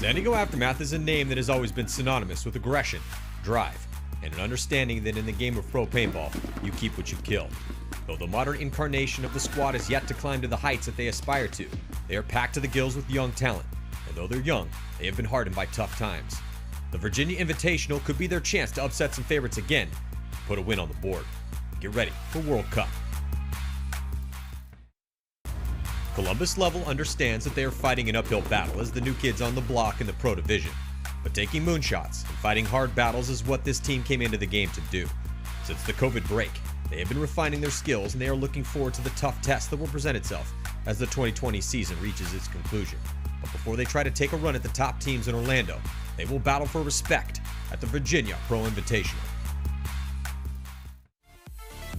San Diego Aftermath is a name that has always been synonymous with aggression, drive, and an understanding that in the game of pro paintball, you keep what you kill. Though the modern incarnation of the squad is yet to climb to the heights that they aspire to, they are packed to the gills with young talent, and though they're young, they have been hardened by tough times. The Virginia Invitational could be their chance to upset some favorites again, and put a win on the board. Get ready for World Cup. Columbus Level understands that they are fighting an uphill battle as the new kids on the block in the pro division. But taking moonshots and fighting hard battles is what this team came into the game to do. Since the COVID break, they have been refining their skills and they are looking forward to the tough test that will present itself as the 2020 season reaches its conclusion. But before they try to take a run at the top teams in Orlando, they will battle for respect at the Virginia Pro Invitational.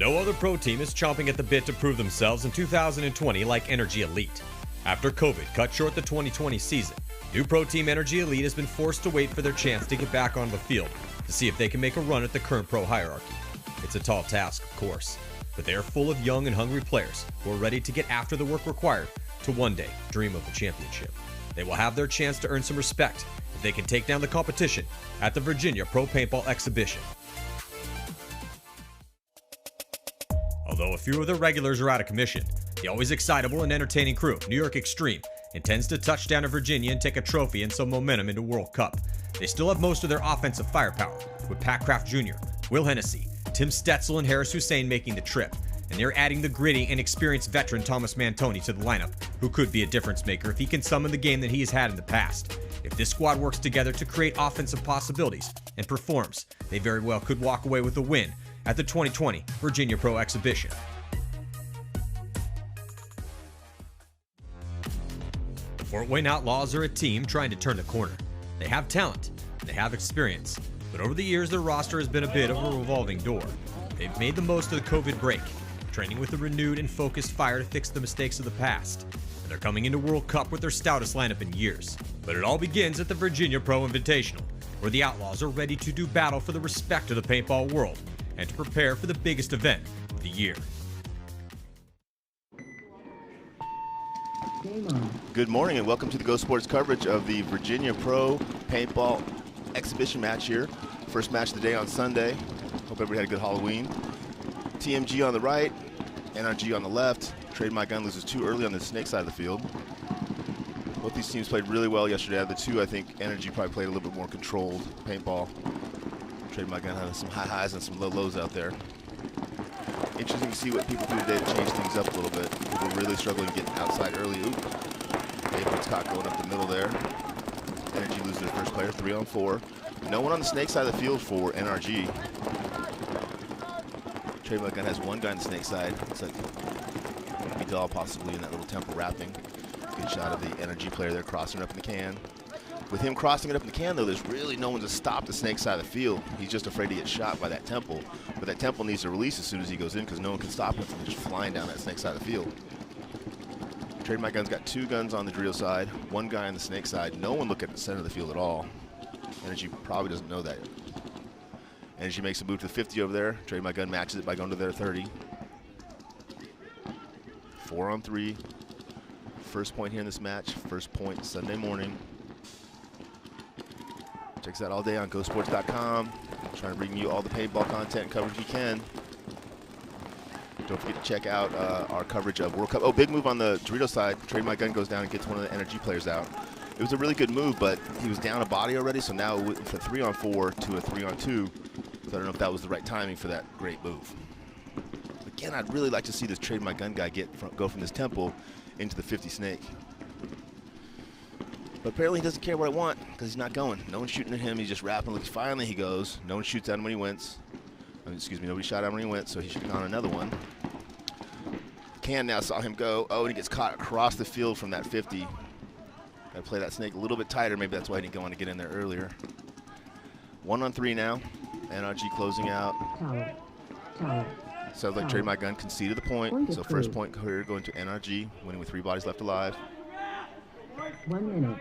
No other pro team is chomping at the bit to prove themselves in 2020 like NRG Elite. After COVID cut short the 2020 season, new pro team NRG Elite has been forced to wait for their chance to get back on the field to see if they can make a run at the current pro hierarchy. It's a tall task, of course, but they are full of young and hungry players who are ready to get after the work required to one day dream of a championship. They will have their chance to earn some respect if they can take down the competition at the Virginia Pro Paintball Exhibition. Although a few of the regulars are out of commission, the always excitable and entertaining crew, New York Xtreme, intends to touch down to Virginia and take a trophy and some momentum into World Cup. They still have most of their offensive firepower, with Pat Kraft Jr., Will Hennessy, Tim Stetzel, and Harris Hussein making the trip, and they're adding the gritty and experienced veteran Thomas Mantoni to the lineup, who could be a difference maker if he can summon the game that he has had in the past. If this squad works together to create offensive possibilities and performs, they very well could walk away with a win at the 2020 Virginia Pro Exhibition. The Fort Wayne Outlaws are a team trying to turn the corner. They have talent, and they have experience, but over the years their roster has been a bit of a revolving door. They've made the most of the COVID break, training with a renewed and focused fire to fix the mistakes of the past, and they're coming into World Cup with their stoutest lineup in years. But it all begins at the Virginia Pro Invitational, where the Outlaws are ready to do battle for the respect of the paintball world and to prepare for the biggest event of the year. Good morning and welcome to the Go Sports coverage of the Virginia Pro Paintball Exhibition match here. First match of the day on Sunday. Hope everybody had a good Halloween. TMG on the right, NRG on the left. Trade My Gun loses too early on the snake side of the field. Both these teams played really well yesterday. Out of the two, I think NRG probably played a little bit more controlled paintball. Trade My Gun had some high highs and some low lows out there. Interesting to see what people do today to change things up a little bit. People really struggling to get outside early. Oop. David's caught going up the middle there. NRG loses their first player, 3-on-4. No one on the snake side of the field for NRG. Trade My Gun has one guy on the snake side. Looks like Vidal possibly in that little temple wrapping. Good shot of the NRG player there crossing it up in the can. With him crossing it up in the can, though, there's really no one to stop the snake side of the field. He's just afraid to get shot by that temple. But that temple needs to release as soon as he goes in because no one can stop him from just flying down that snake side of the field. Trade My Gun's got two guns on the drill side, one guy on the snake side. No one looking at the center of the field at all. NRG probably doesn't know that yet. NRG makes a move to the 50 over there. Trade My Gun matches it by going to their 30. 4-on-3. First point here in this match. First point Sunday morning. Check us out all day on GoSports.com. Trying to bring you all the paintball content and coverage we can. Don't forget to check out our coverage of World Cup. Oh, big move on the Dorito side. Trade My Gun goes down and gets one of the NRG players out. It was a really good move, but he was down a body already, so now it went from 3-on-4 to a 3-on-2. So I don't know if that was the right timing for that great move. Again, I'd really like to see this Trade My Gun guy go from this temple into the 50 snake. But apparently he doesn't care what I want because he's not going. No one's shooting at him. He's just rapping. Look, finally he goes. No one shoots at him when he wins. Excuse me, nobody shot at him when he went, so he should have gone another one. Can now saw him go. Oh, and he gets caught across the field from that 50. Got to play that snake a little bit tighter. Maybe that's why he didn't go on to get in there earlier. 1-on-3 now. NRG closing out. Sounds like Trade My Gun conceded the point. So first point here going to NRG, winning with 3 bodies left alive. 1 minute.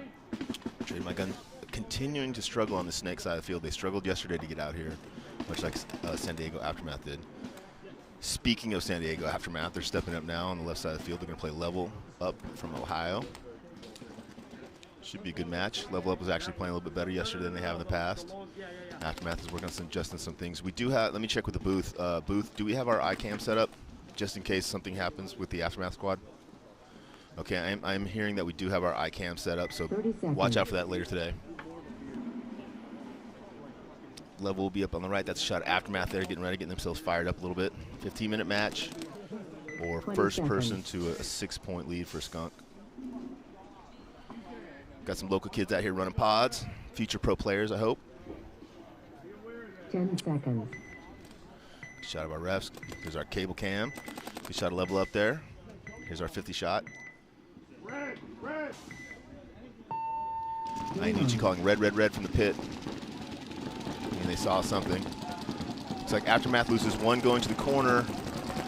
Trade My Gun continuing to struggle on the snake side of the field. They struggled yesterday to get out here, much like San Diego Aftermath did. Speaking of San Diego Aftermath, they're stepping up now on the left side of the field. They're going to play level up from Ohio. Should be a good match. Level Up was actually playing a little bit better yesterday than they have in the past. Aftermath is working on adjusting some things. We do have, let me check with the booth. Booth, do we have our iCam set up just in case something happens with the Aftermath squad? Okay, I'm hearing that we do have our iCam set up, so watch out for that later today. Level will be up on the right. That's a shot of Aftermath there, getting ready, getting themselves fired up a little bit. 15-minute match, or first person to a 6-point lead for Skunk. Got some local kids out here running pods. Future pro players, I hope. 10 seconds. Good shot of our refs. Here's our cable cam. Good shot of Level Up there. Here's our 50 shot. Iannucci calling red, red, red from the pit. And they saw something. Looks like Aftermath loses one going to the corner.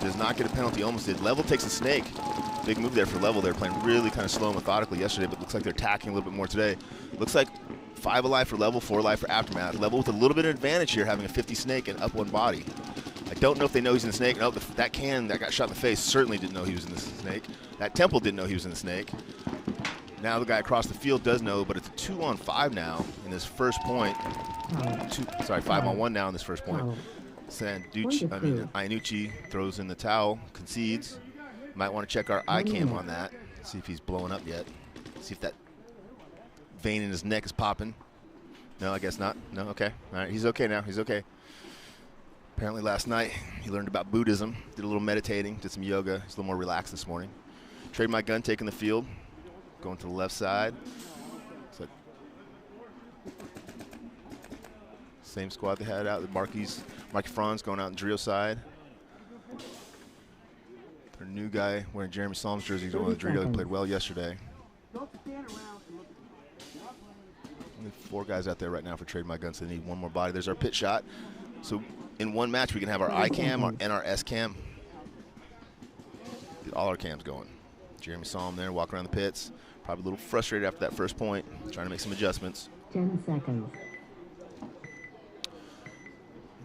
Does not get a penalty, almost did. Level takes a snake. Big move there for Level. They're playing really kind of slow and methodically yesterday, but looks like they're attacking a little bit more today. Looks like 5 alive for Level, 4 alive for Aftermath. Level with a little bit of advantage here, having a 50 snake and up one body. I don't know if they know he's in the snake. No, that can that got shot in the face certainly didn't know he was in the snake. That Temple didn't know he was in the snake. Now the guy across the field does know, but it's a 2-on-5 now in this first point. 5-on-1 now in this first point. Iannucci throws in the towel, concedes. Might want to check our iCam on that, see if he's blowing up yet. See if that vein in his neck is popping. No, I guess not. No, okay. All right, he's okay now. He's okay. Apparently last night he learned about Buddhism, did a little meditating, did some yoga. He's a little more relaxed this morning. Trade My Gun taking the field, going to the left side. So same squad they had out. Marky Franz going out in Drio side. Their new guy wearing Jeremy Psalm's jersey going to the Drio. He played well yesterday. Only 4 guys out there right now for Trade My Gun, so they need one more body. There's our pit shot. So in one match, we can have our iCam and our S-cam. Get all our cams going. Jeremy saw him there, walking around the pits. Probably a little frustrated after that first point, trying to make some adjustments. 10 seconds.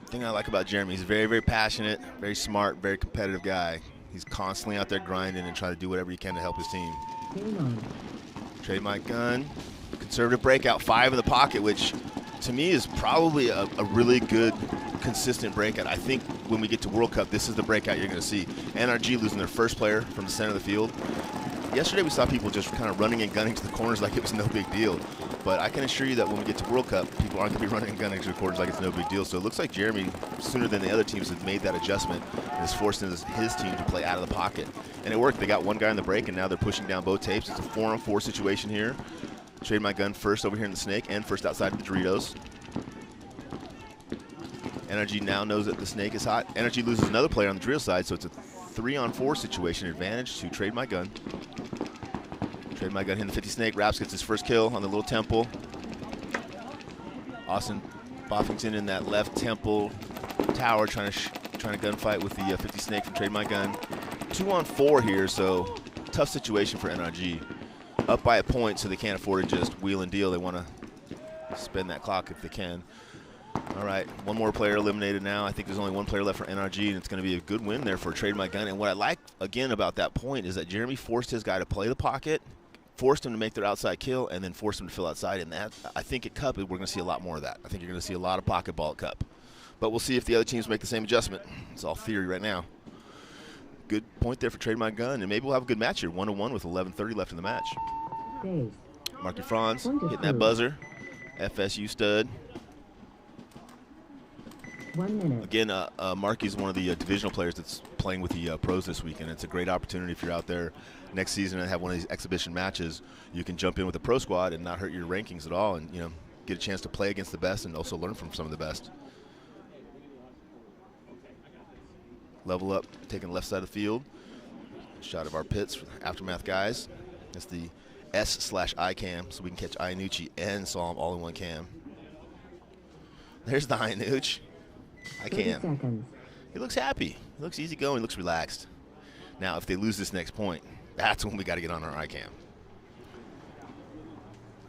The thing I like about Jeremy, he's very, very passionate, very smart, very competitive guy. He's constantly out there grinding and trying to do whatever he can to help his team. Trade My Gun. Conservative breakout, 5 in the pocket, which to me is probably a really good, consistent breakout. I think when we get to World Cup, this is the breakout you're going to see. NRG losing their first player from the center of the field. Yesterday we saw people just kind of running and gunning to the corners like it was no big deal. But I can assure you that when we get to World Cup, people aren't going to be running and gunning to the corners like it's no big deal. So it looks like Jeremy, sooner than the other teams, have made that adjustment and has forced his team to play out of the pocket. And it worked. They got one guy in the break, and now they're pushing down both tapes. It's a 4-on-4 situation here. Trade My Gun first over here in the snake and first outside of the Doritos. NRG now knows that the snake is hot. NRG loses another player on the drill side, so it's a 3-on-4 situation. Advantage to Trade My Gun. Trade My Gun hitting the 50 snake. Raps gets his first kill on the little temple. Austin Boffington in that left temple tower trying to gunfight with the 50 snake from Trade My Gun. 2-on-4 here, so tough situation for NRG. Up by a point, so they can't afford to just wheel and deal. They want to spend that clock if they can. All right, one more player eliminated now. I think there's only one player left for NRG, and it's going to be a good win there for Trade My Gun. And what I like, again, about that point is that Jeremy forced his guy to play the pocket, forced him to make their outside kill, and then forced him to fill outside. And that, I think at Cup, we're going to see a lot more of that. I think you're going to see a lot of pocket ball at Cup. But we'll see if the other teams make the same adjustment. It's all theory right now. Good point there for Trade My Gun, and maybe we'll have a good match here, 1-1 with 11:30 left in the match. Marky Franz hitting that buzzer. FSU stud. 1 minute. Again, Marky's one of the divisional players that's playing with the pros this week, and it's a great opportunity if you're out there next season and have one of these exhibition matches. You can jump in with the pro squad and not hurt your rankings at all, and get a chance to play against the best and also learn from some of the best. Level Up, taking the left side of the field. Shot of our pits, Aftermath guys. That's the S/I cam, so we can catch Iannucci and Psalm all in one cam. There's the Iannucci. I cam. He looks happy. He looks easygoing. He looks relaxed. Now, if they lose this next point, that's when we got to get on our iCam.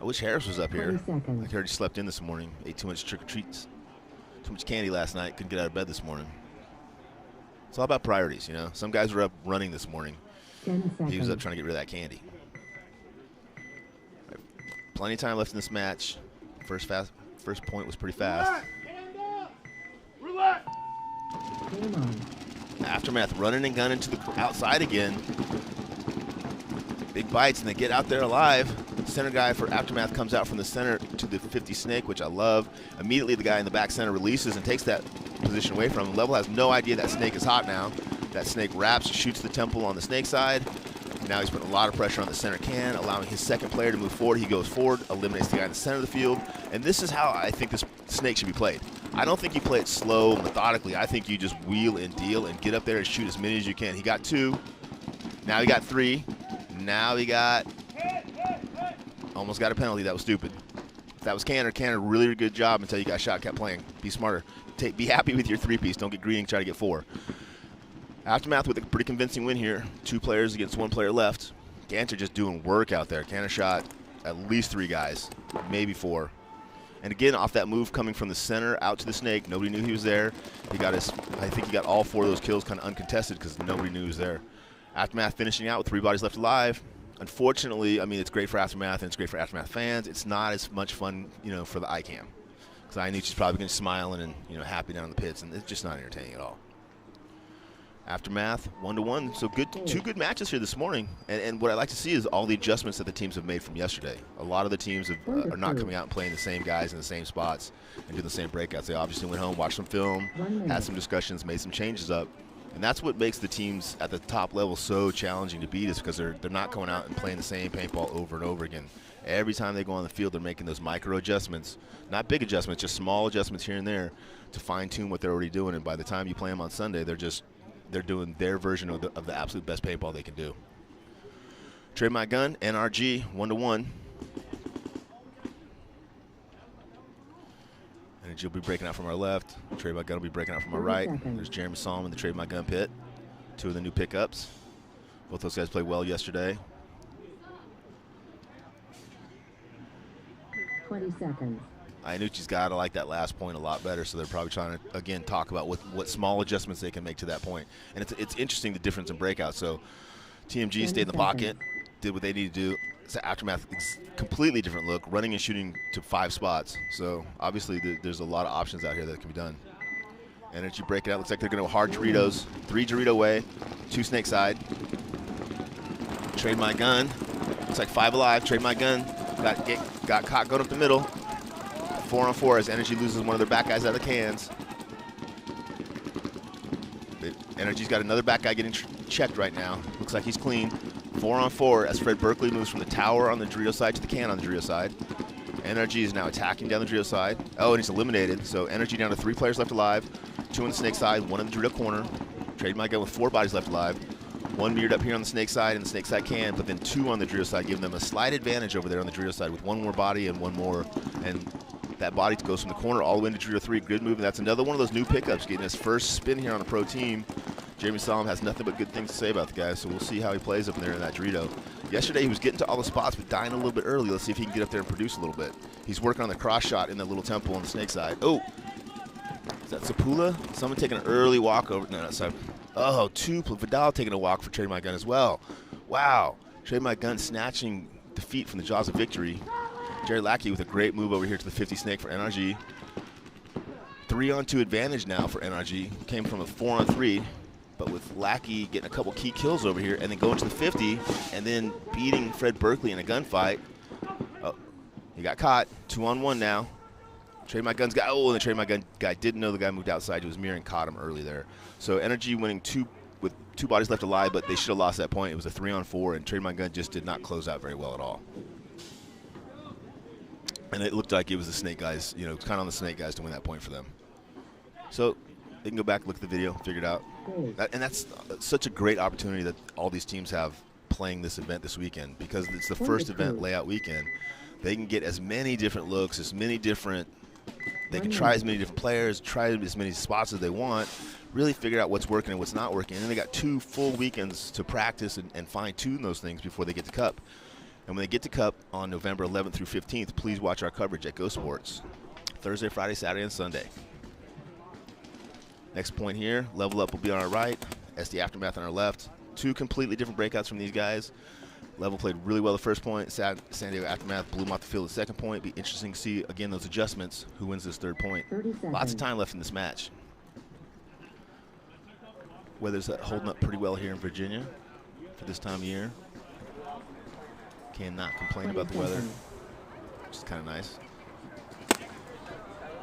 I wish Harris was up here. I heard he slept in this morning. Ate too much trick-or-treats. Too much candy last night. Couldn't get out of bed this morning. It's all about priorities, Some guys were up running this morning. He was up trying to get rid of that candy. Plenty of time left in this match. First point was pretty fast. Game on. Aftermath running and gunning to the outside again. Big bites, and they get out there alive. Center guy for Aftermath comes out from the center to the 50 snake, which I love. Immediately, the guy in the back center releases and takes that position away from him. Level has no idea that snake is hot now. That snake wraps, shoots the temple on the snake side. Now he's putting a lot of pressure on the center can, allowing his second player to move forward. He goes forward, eliminates the guy in the center of the field. And this is how I think this snake should be played. I don't think you play it slow, methodically. I think you just wheel and deal and get up there and shoot as many as you can. He got 2. Now he got 3. Now he got... almost got a penalty. That was stupid. If that was Canner, really did a good job until you got shot, kept playing. Be smarter. Be happy with your 3-piece. Don't get greedy and try to get 4. Aftermath with a pretty convincing win here. 2 players against 1 player left. Ganter just doing work out there. Canner shot at least 3 guys, maybe 4. And again, off that move coming from the center out to the snake, nobody knew he was there. He got his, I think he got all 4 of those kills kind of uncontested because nobody knew he was there. Aftermath finishing out with 3 bodies left alive. Unfortunately, I mean, it's great for Aftermath and it's great for Aftermath fans. It's not as much fun, you know, for the ICAM. Because I knew she's probably going to be smiling and, you know, happy down in the pits, and it's just not entertaining at all. Aftermath 1-1, so good, 2 good matches here this morning, and what I like to see is all the adjustments that the teams have made from yesterday. A lot of the teams are not coming out and playing the same guys in the same spots and doing the same breakouts. They obviously went home, watched some film, had some discussions, made some changes up, and that's what makes the teams at the top level so challenging to beat, is because they're not going out and playing the same paintball over and over again. Every time they go on the field, they're making those micro adjustments, not big adjustments, just small adjustments here and there to fine-tune what they're already doing, and by the time you play them on Sunday, they're doing their version of the absolute best paintball they can do. Trade my gun, NRG, 1-1. NRG will be breaking out from our left. Trade my gun will be breaking out from our right. There's Jeremy Solomon in the Trade my gun pit. 2 of the new pickups. Both those guys played well yesterday. 20 seconds. Iannucci's got to like that last point a lot better, so they're probably trying to, again, talk about what small adjustments they can make to that point. And it's interesting, the difference in breakout. So TMG stayed in the pocket, did what they need to do. It's Aftermath, completely different look, running and shooting to 5 spots. So obviously there's a lot of options out here that can be done. NRG breaking out. Looks like they're going to go hard Doritos. 3 Dorito way, 2 snake side. Trade my gun. Looks like 5 alive. Trade my gun. Got caught going up the middle. 4-on-4 as NRG loses one of their back guys out of the cans. NRG's got another back guy getting checked right now. Looks like he's clean. 4-on-4 as Fred Berkeley moves from the tower on the Dorito side to the can on the Dorito side. NRG is now attacking down the Dorito side. Oh, and he's eliminated. So NRG down to 3 players left alive. 2 on the snake side, 1 in the Dorito corner. Trade my gun with 4 bodies left alive. 1 mirrored up here on the snake side and the snake side can, but then 2 on the Dorito side, giving them a slight advantage over there on the Dorito side with 1 more body and 1 more. And that body goes from the corner all the way into Dorito 3. Good move, and that's another one of those new pickups, getting his first spin here on a pro team. Jeremy Solomon has nothing but good things to say about the guy, so we'll see how he plays up there in that Dorito. Yesterday he was getting to all the spots, but dying a little bit early. Let's see if he can get up there and produce a little bit. He's working on the cross shot in that little temple on the snake side. Oh, is that Sapula? Someone taking an early walk over. No, sorry. Oh, Vidal taking a walk for Trade My Gun as well. Wow. Trade My Gun snatching defeat from the jaws of victory. Jerry Lackey with a great move over here to the 50 snake for NRG. 3-on-2 advantage now for NRG. Came from a 4-on-3, but with Lackey getting a couple key kills over here and then going to the 50 and then beating Fred Berkeley in a gunfight. Oh, he got caught. 2-on-1 now. Trade My Gun's guy. Oh, and the Trade My Gun guy didn't know the guy moved outside. He was mirroring, caught him early there. So NRG winning 2 with 2 bodies left alive, but they should have lost that point. It was a 3-on-4, and Trade My Gun just did not close out very well at all. And it looked like it was the snake guys, you know, kind of on the snake guys to win that point for them. So they can go back, look at the video, figure it out. And that's such a great opportunity that all these teams have playing this event this weekend, because it's the first event layout weekend. They can get as many different looks, as many different, they can try as many different players, try as many spots as they want, really figure out what's working and what's not working. And then they got 2 full weekends to practice and fine-tune those things before they get to Cup. And when they get to Cup on November 11th through 15th, please watch our coverage at Go Sports. Thursday, Friday, Saturday, and Sunday. Next point here, Level Up will be on our right, SD Aftermath on our left. 2 completely different breakouts from these guys. Level played really well the first point. San Diego Aftermath blew him off the field the second point. Be interesting to see, again, those adjustments, who wins this third point. 30 seconds. Lots of time left in this match. Weather's holding up pretty well here in Virginia for this time of year. Cannot complain about the weather, which is kind of nice.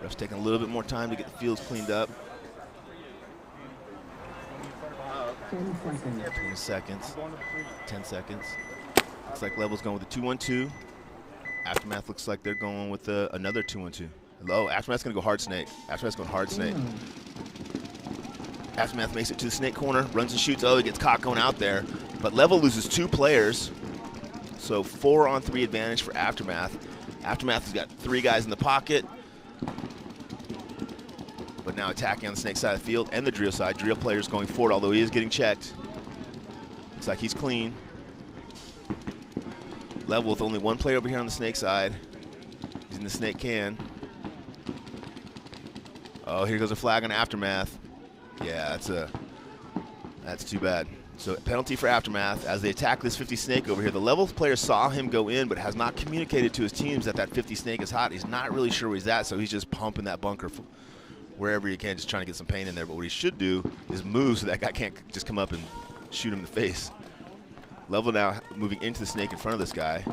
Ref's taking a little bit more time to get the fields cleaned up. 10 seconds. 20 seconds, 10 seconds. Looks like Level's going with a 2-1-2. Aftermath looks like they're going with another 2-1-2. Oh, Aftermath's going to go hard snake. Aftermath's going hard snake. Aftermath makes it to the snake corner, runs and shoots. Oh, he gets caught going out there. But Level loses 2 players. So 4-on-3 advantage for Aftermath. Aftermath has got 3 guys in the pocket. But now attacking on the snake side of the field and the drill side. Drill player's going forward, although he is getting checked. Looks like he's clean. Level with only 1 player over here on the snake side. He's in the snake can. Oh, here goes a flag on Aftermath. Yeah, that's too bad. So penalty for Aftermath as they attack this 50 snake over here. The Level player saw him go in, but has not communicated to his teams that 50 snake is hot. He's not really sure where he's at, so he's just pumping that bunker wherever he can, just trying to get some paint in there. But what he should do is move so that guy can't just come up and shoot him in the face. Level now moving into the snake in front of this guy.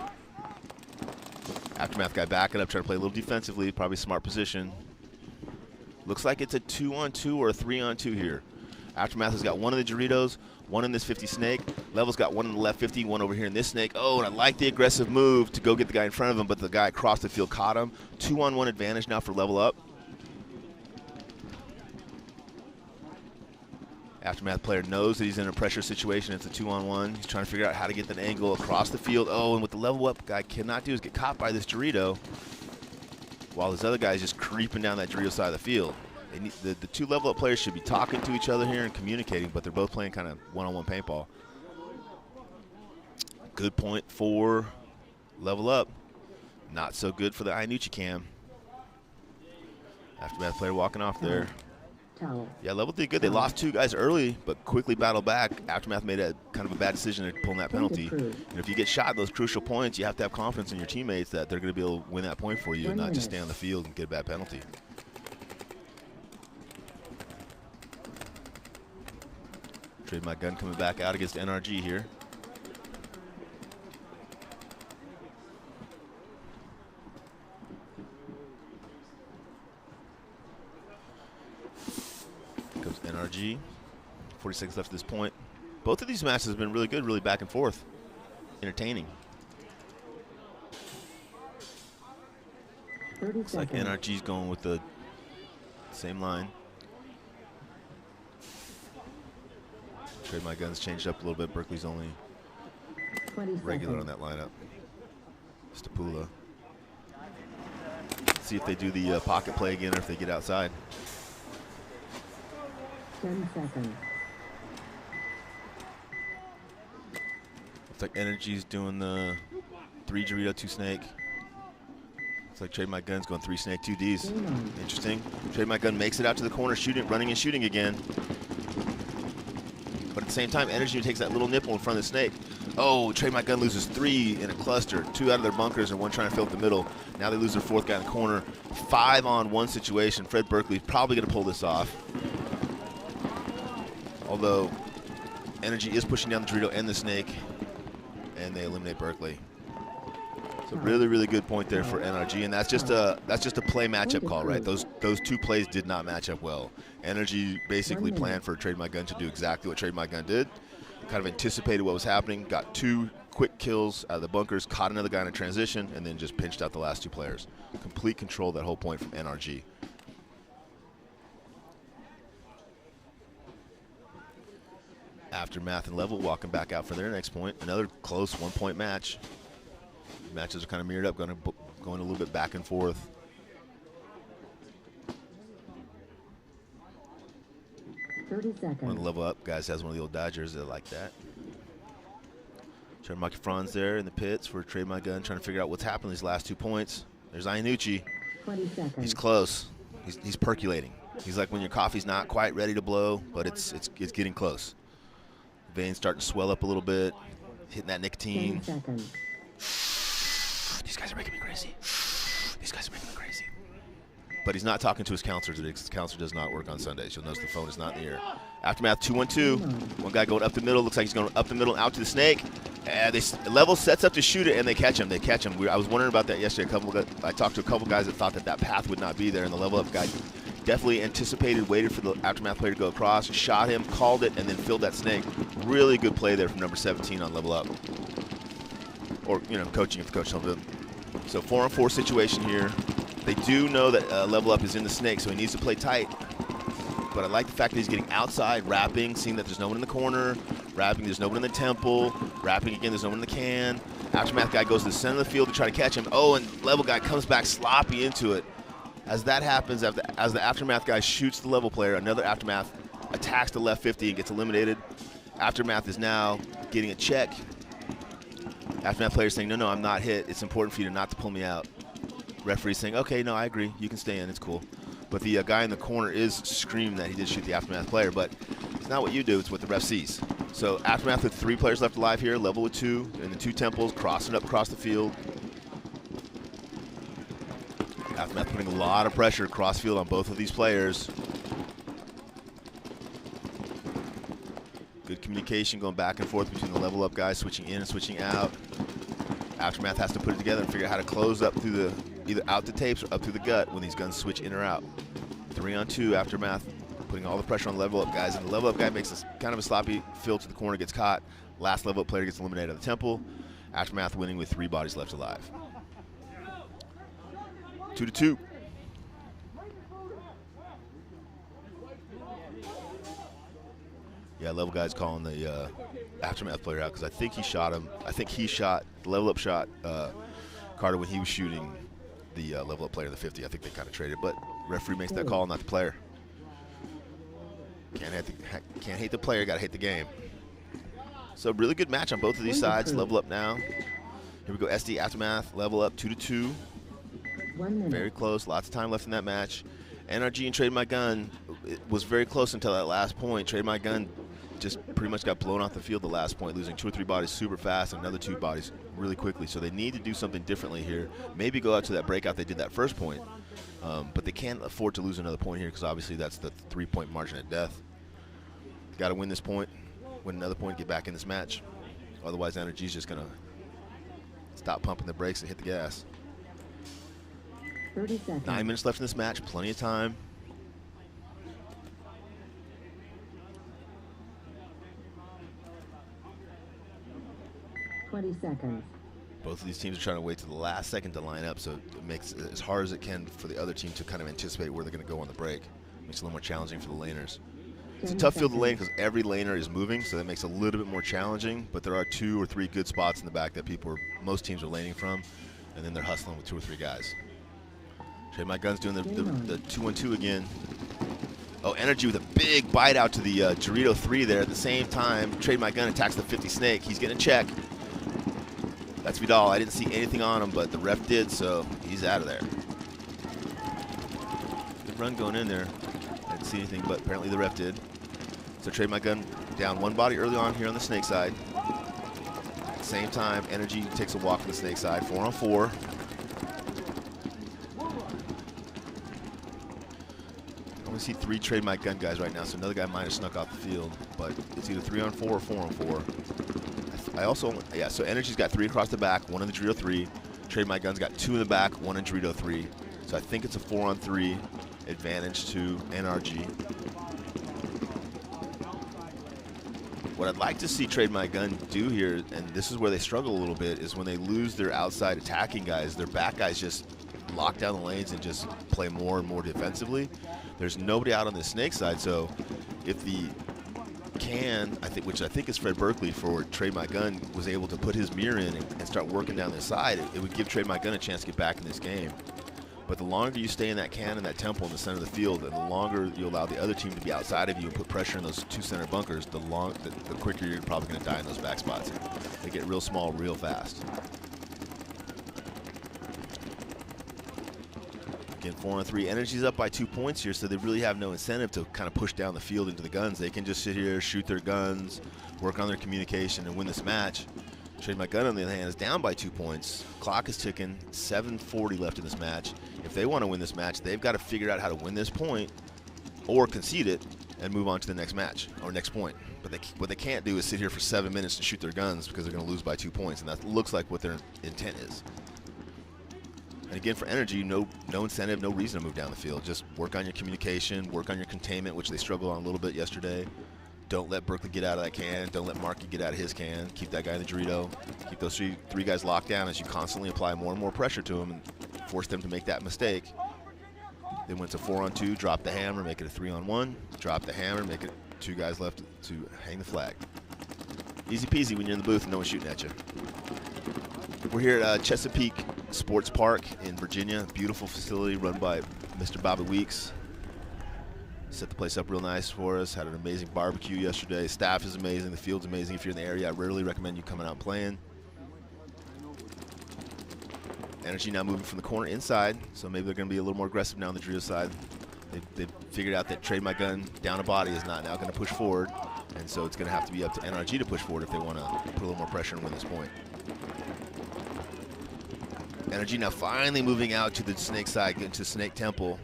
Aftermath guy backing up, trying to play a little defensively, probably smart position. Looks like it's a 2-on-2 or a 3-on-2 here. Aftermath has got 1 in the Doritos, 1 in this 50 snake. Level's got 1 in the left 50, 1 over here in this snake. Oh, and I like the aggressive move to go get the guy in front of him, but the guy across the field caught him. 2-on-1 advantage now for Level up. Aftermath player knows that he's in a pressure situation. It's a 2-on-1. He's trying to figure out how to get that angle across the field. Oh, and what the Level up guy cannot do is get caught by this Dorito, while this other guy's just creeping down that Dorito side of the field. They need, the 2 Level up players should be talking to each other here and communicating, but they're both playing kind of one-on-one paintball. Good point for Level up. Not so good for the Inuchi cam. Aftermath player walking off there. Yeah, Level did good. They lost 2 guys early, but quickly battled back. Aftermath made a kind of a bad decision in pulling that penalty. And if you get shot at those crucial points, you have to have confidence in your teammates that they're going to be able to win that point for you and not just stay on the field and get a bad penalty. Trade my gun coming back out against NRG here. Comes NRG. 40 seconds left at this point. Both of these matches have been really good, really back and forth. Entertaining. Looks like NRG's going with the same line. Trade my guns changed up a little bit. Berkeley's only regular on that lineup. Stapula. See if they do the pocket play again or if they get outside. 10 seconds. Looks like Energy's doing the 3 Dorito, 2 snake. Looks like Trade My Gun's going 3 snake, 2 Ds. Interesting. Trade My Gun makes it out to the corner, shooting, running and shooting again. But at the same time, Energy takes that little nipple in front of the snake. Oh, Trade My Gun loses 3 in a cluster. 2 out of their bunkers and 1 trying to fill up the middle. Now they lose their 4th guy in the corner. 5-on-1 situation. Fred Berkeley's probably going to pull this off. Although Energy is pushing down the Dorito and the snake, and they eliminate Berkeley. So really, really good point there for NRG, and that's just a play matchup call, right? Those 2 plays did not match up well. Energy basically planned for Trade My Gun to do exactly what Trade My Gun did. Kind of anticipated what was happening, got 2 quick kills out of the bunkers, caught another guy in a transition, and then just pinched out the last 2 players. Complete control of that whole point from NRG. Aftermath and Level walking back out for their next point. Another close 1-point match. Matches are kind of mirrored up, going a little bit back and forth. One of the Level up guys has one of the old Dodgers that like that. Trying to mark your Franz there in the pits for Trade My Gun, trying to figure out what's happening these last 2 points. There's Iannucci. He's close. He's percolating. He's like when your coffee's not quite ready to blow, but it's getting close. Veins starting to swell up a little bit. hitting that nicotine. 10 seconds. These guys are making me crazy. These guys are making me crazy. But he's not talking to his counselor today because his counselor does not work on Sundays. You'll notice the phone is not in the air. Aftermath 2-1-2. One guy going up the middle. Looks like he's going up the middle out to the snake. And Level sets up to shoot it, and they catch him. They catch him. I was wondering about that yesterday. I talked to a couple guys that thought that path would not be there, and the Level Up guy definitely anticipated, waited for the Aftermath player to go across, shot him, called it, and then filled that snake. Really good play there from number 17 on Level Up. Or, you know, coaching if the coach told him. So 4-on-4 situation here. They do know that Level Up is in the snake, so he needs to play tight. But I like the fact that he's getting outside, wrapping, seeing that there's no one in the corner, wrapping, there's no one in the temple, wrapping again, there's no one in the can. Aftermath guy goes to the center of the field to try to catch him. Oh, and Level guy comes back sloppy into it. As that happens, as the Aftermath guy shoots the Level player, another Aftermath attacks the left 50 and gets eliminated. Aftermath is now getting a check. Aftermath player saying, no, I'm not hit. It's important for you not to pull me out. Referee saying, okay, no, I agree. You can stay in. It's cool. But the guy in the corner is screaming that he did shoot the Aftermath player, but it's not what you do. It's what the ref sees. So Aftermath with 3 players left alive here, Level with 2, and the 2 temples crossing up across the field. Aftermath putting a lot of pressure across field on both of these players. Good communication going back and forth between the Level Up guys, switching in and switching out. Aftermath has to put it together and figure out how to close up through the, either out the tapes or up through the gut when these guns switch in or out. 3-on-2, Aftermath putting all the pressure on the Level Up guys, and the Level Up guy makes this kind of a sloppy fill to the corner, gets caught. Last Level Up player gets eliminated at the temple. Aftermath winning with 3 bodies left alive. 2-2. Yeah, Level guy's calling the Aftermath player out because I think he shot him. I think he shot, the Level Up shot Carter when he was shooting the Level Up player in the 50. I think they kind of traded, but referee makes that call, not the player. Can't hate the player, got to hate the game. So really good match on both of these sides. Level Up now. Here we go, SD Aftermath, Level Up 2-2. 1 minute. Very close, lots of time left in that match. NRG and Trade My Gun, it was very close until that last point. Trade My Gun just pretty much got blown off the field the last point, losing 2 or 3 bodies super fast and another 2 bodies really quickly. So they need to do something differently here. Maybe go out to that breakout they did that first point. But they can't afford to lose another point here because obviously that's the 3-point margin at death. Got to win this point, win another point, get back in this match. Otherwise, NRG's just going to stop pumping the brakes and hit the gas. 30 seconds. 9 minutes left in this match, plenty of time. Twenty seconds. Both of these teams are trying to wait to the last second to line up, so it makes it as hard as it can for the other team to kind of anticipate where they're going to go on the break. Makes it a little more challenging for the laners. It's a tough field to lane because every laner is moving, so that makes it a little bit more challenging, but there are 2 or 3 good spots in the back that most teams are laning from, and then they're hustling with 2 or 3 guys. Trade My Gun's doing the 2-1-2 again. Oh, NRG with a big bite out to the Dorito 3 there at the same time. Trade My Gun attacks the 50 snake. He's getting a check. That's Vidal. I didn't see anything on him, but the ref did, so he's out of there. Good run going in there. I didn't see anything, but apparently the ref did. So Trade My Gun down 1 body early on here on the snake side. At the same time, NRG takes a walk on the snake side. 4-on-4. I only see 3 Trade My Gun guys right now, so another guy might have snuck off the field, but it's either 3-on-4 or 4-on-4. So NRG's got 3 across the back, 1 in the Dorito 3. Trade My Gun's got 2 in the back, 1 in Dorito 3. So I think it's a 4-on-3 advantage to NRG. What I'd like to see Trade My Gun do here, and this is where they struggle a little bit, is when they lose their outside attacking guys, their back guys just lock down the lanes and just play more and more defensively. There's nobody out on the snake side, so if the which I think is Fred Berkeley for Trade My Gun, was able to put his mirror in and start working down this side, it would give Trade My Gun a chance to get back in this game. But the longer you stay in that can and that temple in the center of the field, and the longer you allow the other team to be outside of you and put pressure in those 2 center bunkers, the quicker you're probably going to die in those back spots. They get real small real fast. Again, 4-on-3. NRG's up by 2 points here, so they really have no incentive to kind of push down the field into the guns. They can just sit here, shoot their guns, work on their communication, and win this match. Trade My Gun, on the other hand, is down by 2 points. Clock is ticking, 7:40 left in this match. If they want to win this match, they've got to figure out how to win this point or concede it and move on to the next match or next point. But what they can't do is sit here for 7 minutes and shoot their guns because they're going to lose by 2 points, and that looks like what their intent is. And again, for NRG, no incentive, no reason to move down the field. Just work on your communication, work on your containment, which they struggled on a little bit yesterday. Don't let Berkeley get out of that can. Don't let Markey get out of his can. Keep that guy in the Dorito. Keep those three guys locked down as you constantly apply more and more pressure to them and force them to make that mistake. Then went to 4-on-2, drop the hammer, make it a 3-on-1. Drop the hammer, make it 2 guys left to hang the flag. Easy peasy when you're in the booth and no one's shooting at you. We're here at Chesapeake Sportz Park in Virginia. Beautiful facility run by Mr. Bobby Weeks. Set the place up real nice for us. Had an amazing barbecue yesterday. Staff is amazing. The field's amazing. If you're in the area, I rarely recommend you coming out and playing. NRG now moving from the corner inside, so maybe they're going to be a little more aggressive now on the Dorito side. They've figured out that Trade My Gun down a body is not now going to push forward, and so it's going to have to be up to NRG to push forward if they want to put a little more pressure and win this point. NRG now finally moving out to the Snake side, getting to Snake Temple.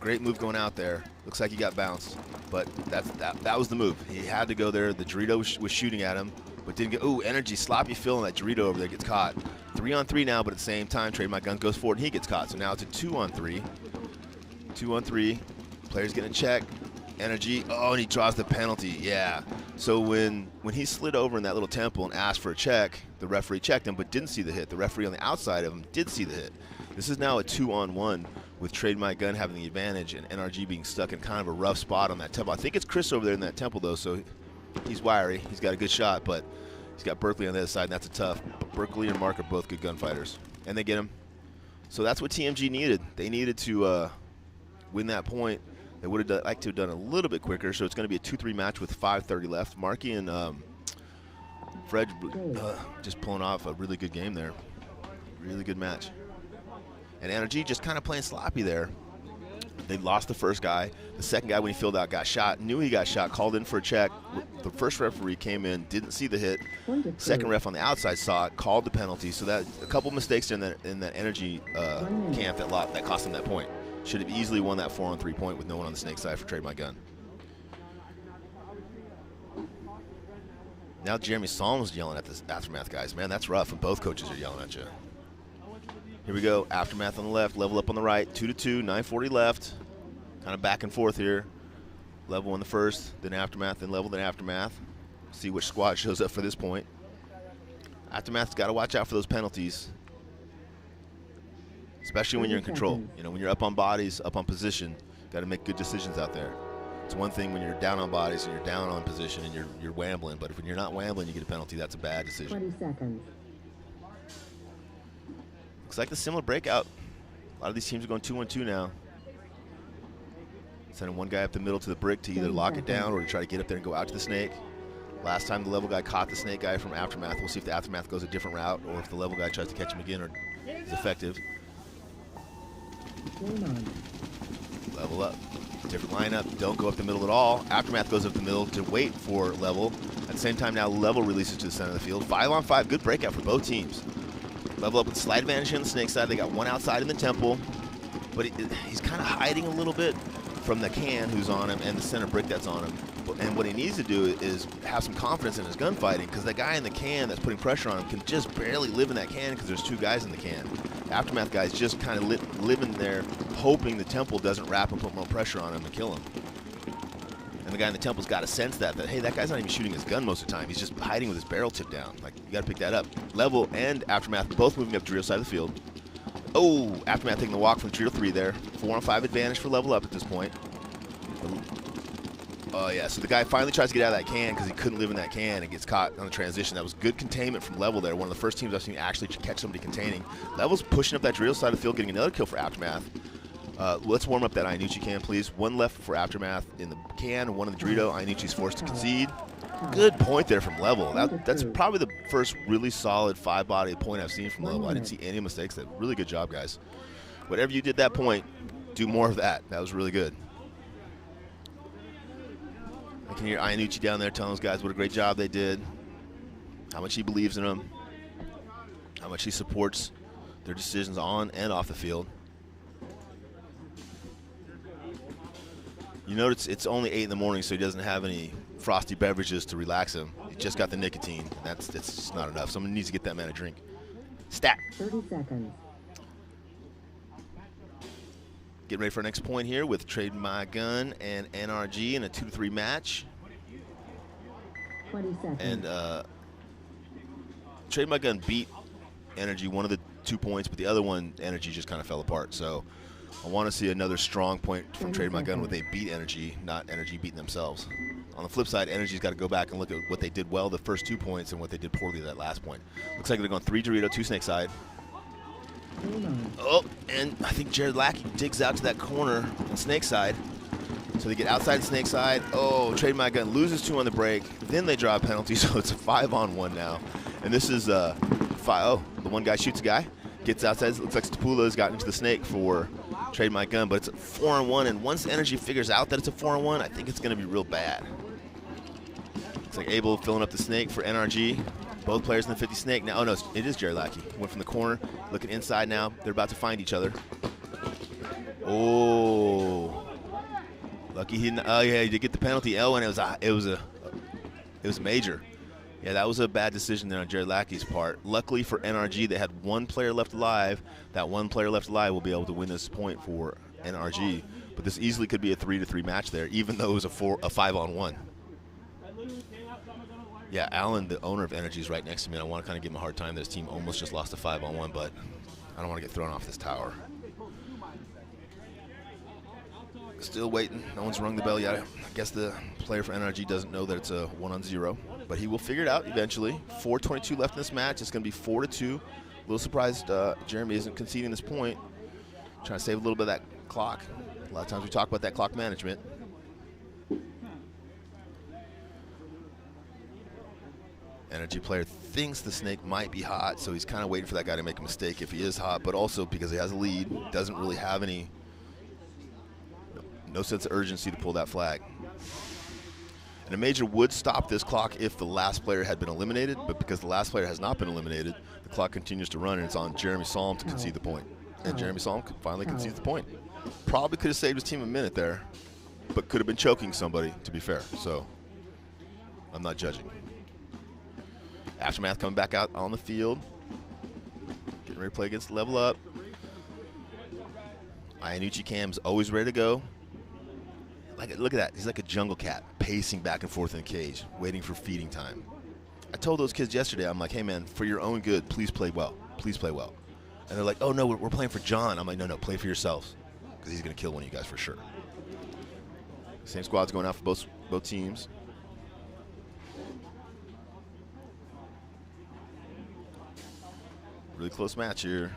Great move going out there. Looks like he got bounced, but that was the move. He had to go there. The Dorito was shooting at him, but didn't get. Ooh, NRG sloppy fill, and that Dorito over there gets caught. 3-on-3 now, but at the same time, Trade My Gun goes forward and he gets caught. So now it's a 2-on-3. 2-on-3. Players getting a check. NRG. Oh, and he draws the penalty. Yeah. So when he slid over in that little temple and asked for a check, the referee checked him but didn't see the hit. The referee on the outside of him did see the hit. This is now a 2-on-1 with Trade My Gun having the advantage and NRG being stuck in kind of a rough spot on that temple. I think it's Chris over there in that temple, though, so he's wiry. He's got a good shot, but he's got Berkeley on the other side, and that's a tough. But Berkeley and Mark are both good gunfighters, and they get him. So that's what TMG needed. They needed to win that point. They would have liked to have done a little bit quicker, so it's going to be a 2-3 match with 5:30 left. Markey and Fred just pulling off a really good game there. Really good match. And NRG just kind of playing sloppy there. They lost the first guy. The second guy, when he filled out, got shot. Knew he got shot, called in for a check. The first referee came in, didn't see the hit. Second ref on the outside saw it, called the penalty. So that a couple mistakes in that NRG camp that cost them that point. Should have easily won that 4-on-3 point with no one on the Snake side for Trade My Gun. Now Jeremy Solom's yelling at the Aftermath guys. Man, that's rough when both coaches are yelling at you. Here we go. Aftermath on the left, Level Up on the right. 2-2, 9:40 left. Kind of back and forth here. Level on the first, then Aftermath, then Level, then Aftermath. See which squad shows up for this point. Aftermath's got to watch out for those penalties, especially when you're in control. You know, when you're up on bodies, up on position, got to make good decisions out there. It's one thing when you're down on bodies and you're down on position and you're wambling, but if when you're not wambling, you get a penalty. That's a bad decision. 20 seconds. Looks like the similar breakout. A lot of these teams are going 2-on-2 now. Sending one guy up the middle to the brick to either lock it down or to try to get up there and go out to the Snake. Last time the Level guy caught the Snake guy from Aftermath. We'll see if the Aftermath goes a different route or if the Level guy tries to catch him again or is effective. Level Up. Different lineup. Don't go up the middle at all. Aftermath goes up the middle to wait for Level. At the same time now, Level releases to the center of the field. 5-on-5. Good breakout for both teams. Level Up with slight advantage on the Snake side. They got one outside in the temple, but he's kind of hiding a little bit from the can who's on him and the center brick that's on him. And what he needs to do is have some confidence in his gunfighting, because that guy in the can that's putting pressure on him can just barely live in that can because there's two guys in the can. Aftermath guy's just kind of living there, hoping the temple doesn't wrap and put more pressure on him and kill him. And the guy in the temple's got to sense that hey, that guy's not even shooting his gun most of the time. He's just hiding with his barrel tipped down. Like, you got to pick that up. Level and Aftermath both moving up to the rear side of the field. Oh, Aftermath taking the walk from 3-3 there. 4-on-5 advantage for Level Up at this point. Oh, yeah, so the guy finally tries to get out of that can because he couldn't live in that can and gets caught on the transition. That was good containment from Level there. One of the first teams I've seen actually catch somebody containing. Level's pushing up that drill side of the field, getting another kill for Aftermath. Let's warm up that Iannucci can, please. One left for Aftermath in the can, one in the Dorito. Iannucci's forced to concede. Good point there from Level. That's probably the first really solid five-body point I've seen from Level. I didn't see any mistakes there. Really good job, guys. Whatever you did that point, do more of that. That was really good. I can hear Iannucci down there telling those guys what a great job they did, how much he believes in them, how much he supports their decisions on and off the field. You notice it's only 8 in the morning, so he doesn't have any frosty beverages to relax him. He just got the nicotine. That's just not enough. Someone needs to get that man a drink. Stat. 30 seconds. Getting ready for our next point here with Trade My Gun and NRG in a 2-3 match. 20 seconds. And Trade My Gun beat NRG one of the 2 points, but the other one, NRG just kind of fell apart. So I want to see another strong point from Trade My Gun where they beat NRG, not NRG beating themselves. On the flip side, NRG's got to go back and look at what they did well the first 2 points and what they did poorly that last point. Looks like they're going 3 Dorito, 2 snake side. Oh, and I think Jared Lackey digs out to that corner on snake side. So they get outside the snake side. Oh, Trade My Gun loses 2 on the break. Then they draw a penalty, so it's a 5-on-1 now. And this is the one guy shoots a guy, gets outside. Looks like Stapula's gotten into the snake for Trade My Gun, but it's a 4-on-1. And once NRG figures out that it's a 4-on-1, I think it's going to be real bad. Looks like Abel filling up the snake for NRG. Both players in the 50 snake now. Oh no, it is Jerry Lackey. Went from the corner, looking inside now. They're about to find each other. Oh, lucky he. Oh yeah, he did get the penalty. Oh, and it was major. Yeah, that was a bad decision there on Jerry Lackey's part. Luckily for NRG, they had 1 player left alive. That 1 player left alive will be able to win this point for NRG. But this easily could be a 3-3 match there, even though it was a 5-on-1. Yeah, Alan, the owner of NRG, is right next to me, and I want to kind of give him a hard time. This team almost just lost a 5-on-1, but I don't want to get thrown off this tower. Still waiting. No one's rung the bell yet. I guess the player for NRG doesn't know that it's a 1-on-0, but he will figure it out eventually. 4:22 left in this match. It's going to be 4-2. A little surprised Jeremy isn't conceding this point. Trying to save a little bit of that clock. A lot of times we talk about that clock management. NRG player thinks the snake might be hot, so he's kind of waiting for that guy to make a mistake if he is hot, but also because he has a lead, doesn't really have no sense of urgency to pull that flag. And a major would stop this clock if the last player had been eliminated, but because the last player has not been eliminated, the clock continues to run, and it's on Jeremy Solm to concede the point. And Jeremy Solm finally concedes the point. Probably could have saved his team a minute there, but could have been choking somebody, to be fair. So I'm not judging. Aftermath coming back out on the field. Getting ready to play against Level Up. Iannucci Cam's always ready to go. Look at that. He's like a jungle cat, pacing back and forth in the cage, waiting for feeding time. I told those kids yesterday, I'm like, hey, man, for your own good, please play well. Please play well. And they're like, oh, no, we're playing for John. I'm like, no, play for yourselves, because he's going to kill one of you guys for sure. Same squad's going out for both teams. Really close match here.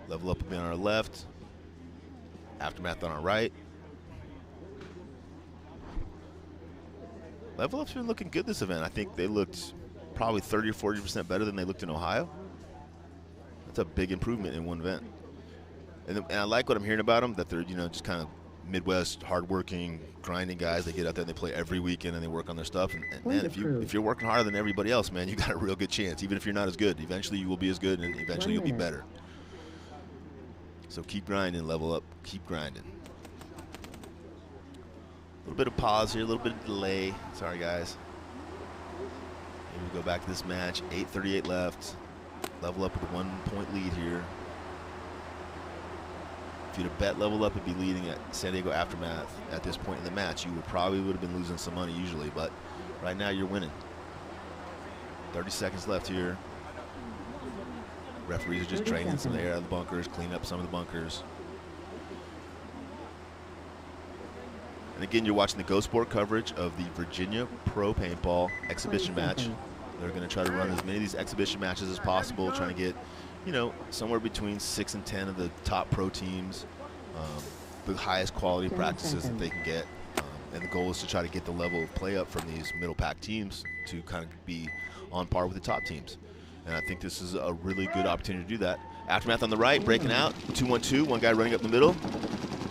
Level Up will be on our left. Aftermath on our right. Level Up's been looking good this event. I think they looked probably 30 or 40% better than they looked in Ohio. That's a big improvement in one event. And I like what I'm hearing about them, that they're, just kind of Midwest, hardworking, grinding guys. They get out there and they play every weekend and they work on their stuff. And man, if you're working harder than everybody else, man, you got a real good chance. Even if you're not as good, eventually you will be as good, and eventually you'll be better. So keep grinding, Level Up, keep grinding. A little bit of pause here, a little bit of delay. Sorry, guys. Here we go back to this match. 8:38 left. Level Up with a 1-point lead here. If you'd have bet Level Up would be leading at San Diego Aftermath at this point in the match, you would have been losing some money usually, but right now you're winning. 30 seconds left here. Referees are just draining some of the air out of the bunkers, cleaning up some of the bunkers. And again, you're watching the Go Sport coverage of the Virginia Pro Paintball Exhibition match. They're going to try to run as many of these exhibition matches as possible, trying to get, somewhere between 6 and 10 of the top pro teams, the highest quality practices that they can get. And the goal is to try to get the level of play up from these middle pack teams to kind of be on par with the top teams. And I think this is a really good opportunity to do that. Aftermath on the right, breaking out, 2-1-2, one guy running up the middle.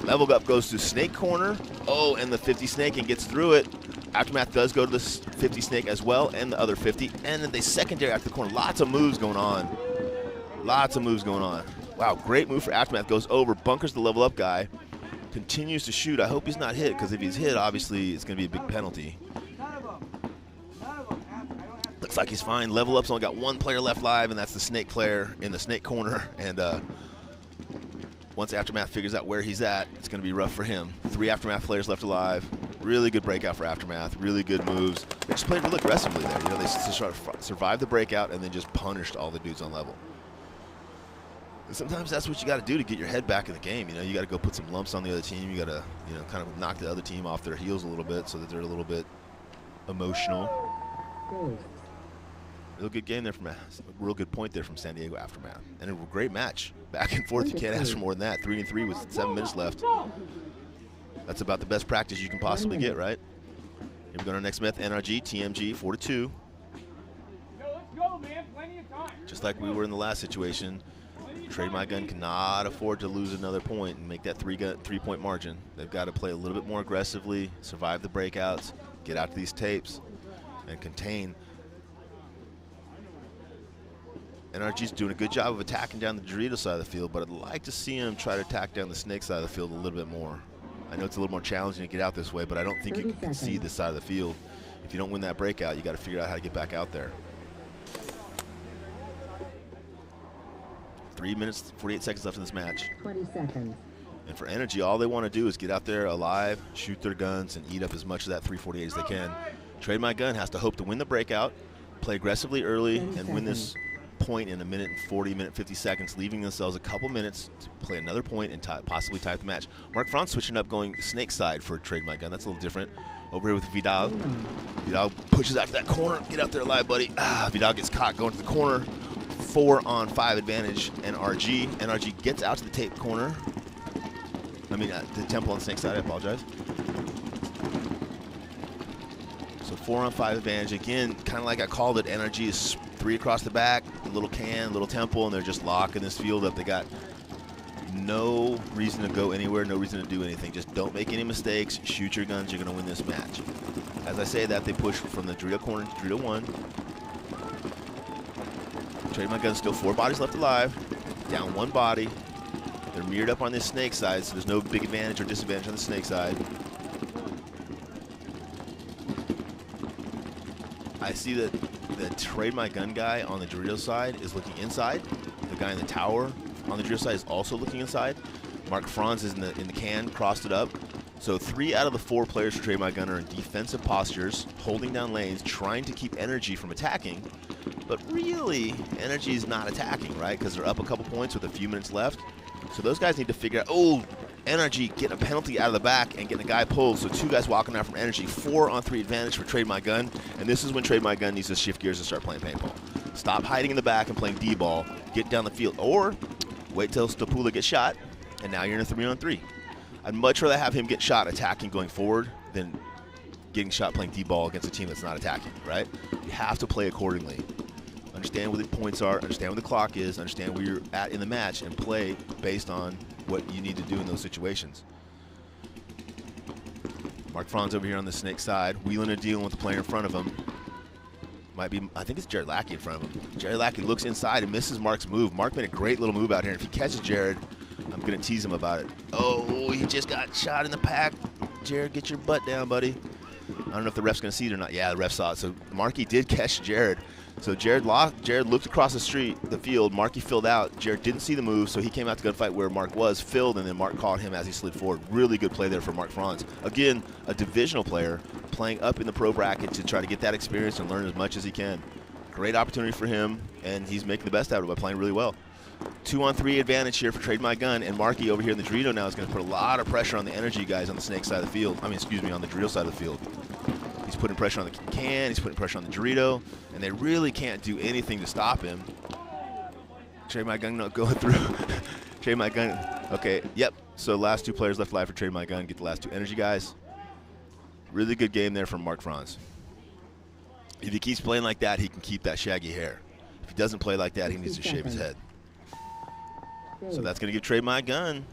Level up goes to snake corner. Oh, and the 50 snake and gets through it. Aftermath does go to the 50 snake as well, and the other 50. And then they secondary after the corner. Lots of moves going on. Lots of moves going on. Wow, great move for Aftermath. Goes over, bunkers the level up guy. Continues to shoot. I hope he's not hit, because if he's hit, obviously it's going to be a big penalty. Looks like he's fine. Level up's only got one player left live, and that's the snake player in the snake corner. And once Aftermath figures out where he's at, it's going to be rough for him. 3 Aftermath players left alive. Really good breakout for Aftermath. Really good moves. They just played really aggressively there. You know, they survived the breakout and then just punished all the dudes on level. And sometimes that's what you got to do to get your head back in the game. You know, you got to go put some lumps on the other team. You got to, you know, kind of knock the other team off their heels a little bit so that they're a little bit emotional. Real good game there from a real good point there from San Diego Aftermath. And a great match. Back and forth, you can't ask for more than that. 3-3 with 7 minutes left. That's about the best practice you can possibly get, right? Here we go to our next myth, NRG, TMG, 4-2. Just like we were in the last situation, Trade My Gun cannot afford to lose another point and make that three-point margin. They've got to play a little bit more aggressively, survive the breakouts, get out to these tapes, and contain. NRG's doing a good job of attacking down the Dorito side of the field, but I'd like to see him try to attack down the snake side of the field a little bit more. I know it's a little more challenging to get out this way, but I don't think you can concede this side of the field. If you don't win that breakout, you got to figure out how to get back out there. 3 minutes, 48 seconds left in this match. 20 seconds. And for NRG, all they want to do is get out there alive, shoot their guns, and eat up as much of that 348 as they can. Trade My Gun has to hope to win the breakout, play aggressively early, and win this point in 1 minute and 40, 50 seconds, leaving themselves a couple minutes to play another point and possibly tie the match. Mark Franz switching up, going snake side for Trade My Gun. That's a little different. Over here with Vidal. Vidal pushes out to that corner. Get out there alive, buddy. Vidal gets caught going to the corner. 4-on-5 advantage, NRG. NRG gets out to the tape corner. I mean, the temple on the snake side, I apologize. So 4-on-5 advantage. Again, kind of like I called it, NRG is 3 across the back, a little can, little temple, and they're just locking this field up. They got no reason to go anywhere, no reason to do anything. Just don't make any mistakes, shoot your guns, you're going to win this match. As I say that, they push from the Dorito corner to Dorito 1. Trade My Gun, still 4 bodies left alive, down 1 body. They're mirrored up on this snake side, so there's no big advantage or disadvantage on the snake side. I see that the Trade My Gun guy on the Dorito side is looking inside. The guy in the tower on the Dorito side is also looking inside. Mark Franz is in the can, crossed it up. So 3 out of the 4 players for Trade My Gun are in defensive postures, holding down lanes, trying to keep NRG from attacking. But really, NRG is not attacking, right? Because they're up a couple points with a few minutes left. So those guys need to figure out, oh, NRG getting a penalty out of the back and getting a guy pulled. So 2 guys walking out from NRG. 4-on-3 advantage for Trade My Gun. And this is when Trade My Gun needs to shift gears and start playing paintball. Stop hiding in the back and playing D-ball. Get down the field. Or wait till Stapula gets shot, and now you're in a 3-on-3. I'd much rather have him get shot attacking going forward than getting shot playing D-ball against a team that's not attacking, right? You have to play accordingly. Understand what the points are, understand what the clock is, understand where you're at in the match, and play based on what you need to do in those situations. Mark Franz over here on the snake side, wheeling and dealing with the player in front of him. Might be, I think it's Jared Lackey in front of him. Jared Lackey looks inside and misses Mark's move. Mark made a great little move out here. If he catches Jared, I'm going to tease him about it. Oh, he just got shot in the pack. Jared, get your butt down, buddy. I don't know if the ref's going to see it or not. Yeah, the ref saw it. So Marky did catch Jared. So Jared looked across the field. Marky filled out. Jared didn't see the move, so he came out to gunfight where Mark was, filled, and then Mark caught him as he slid forward. Really good play there for Mark Franz. Again, a divisional player playing up in the pro bracket to try to get that experience and learn as much as he can. Great opportunity for him, and he's making the best out of it by playing really well. 2-on-3 advantage here for Trade My Gun, and Marky over here in the Dorito now is going to put a lot of pressure on the NRG guys on the snake side of the field. I mean, excuse me, on the Dorito side of the field. He's putting pressure on the can, he's putting pressure on the Dorito, and they really can't do anything to stop him. Trade My Gun not going through. Trade My Gun, okay, yep. So last 2 players left alive for Trade My Gun, get the last 2 NRG guys. Really good game there from Mark Franz. If he keeps playing like that, he can keep that shaggy hair. If he doesn't play like that, he needs to shave his head. So that's going to give Trade My Gun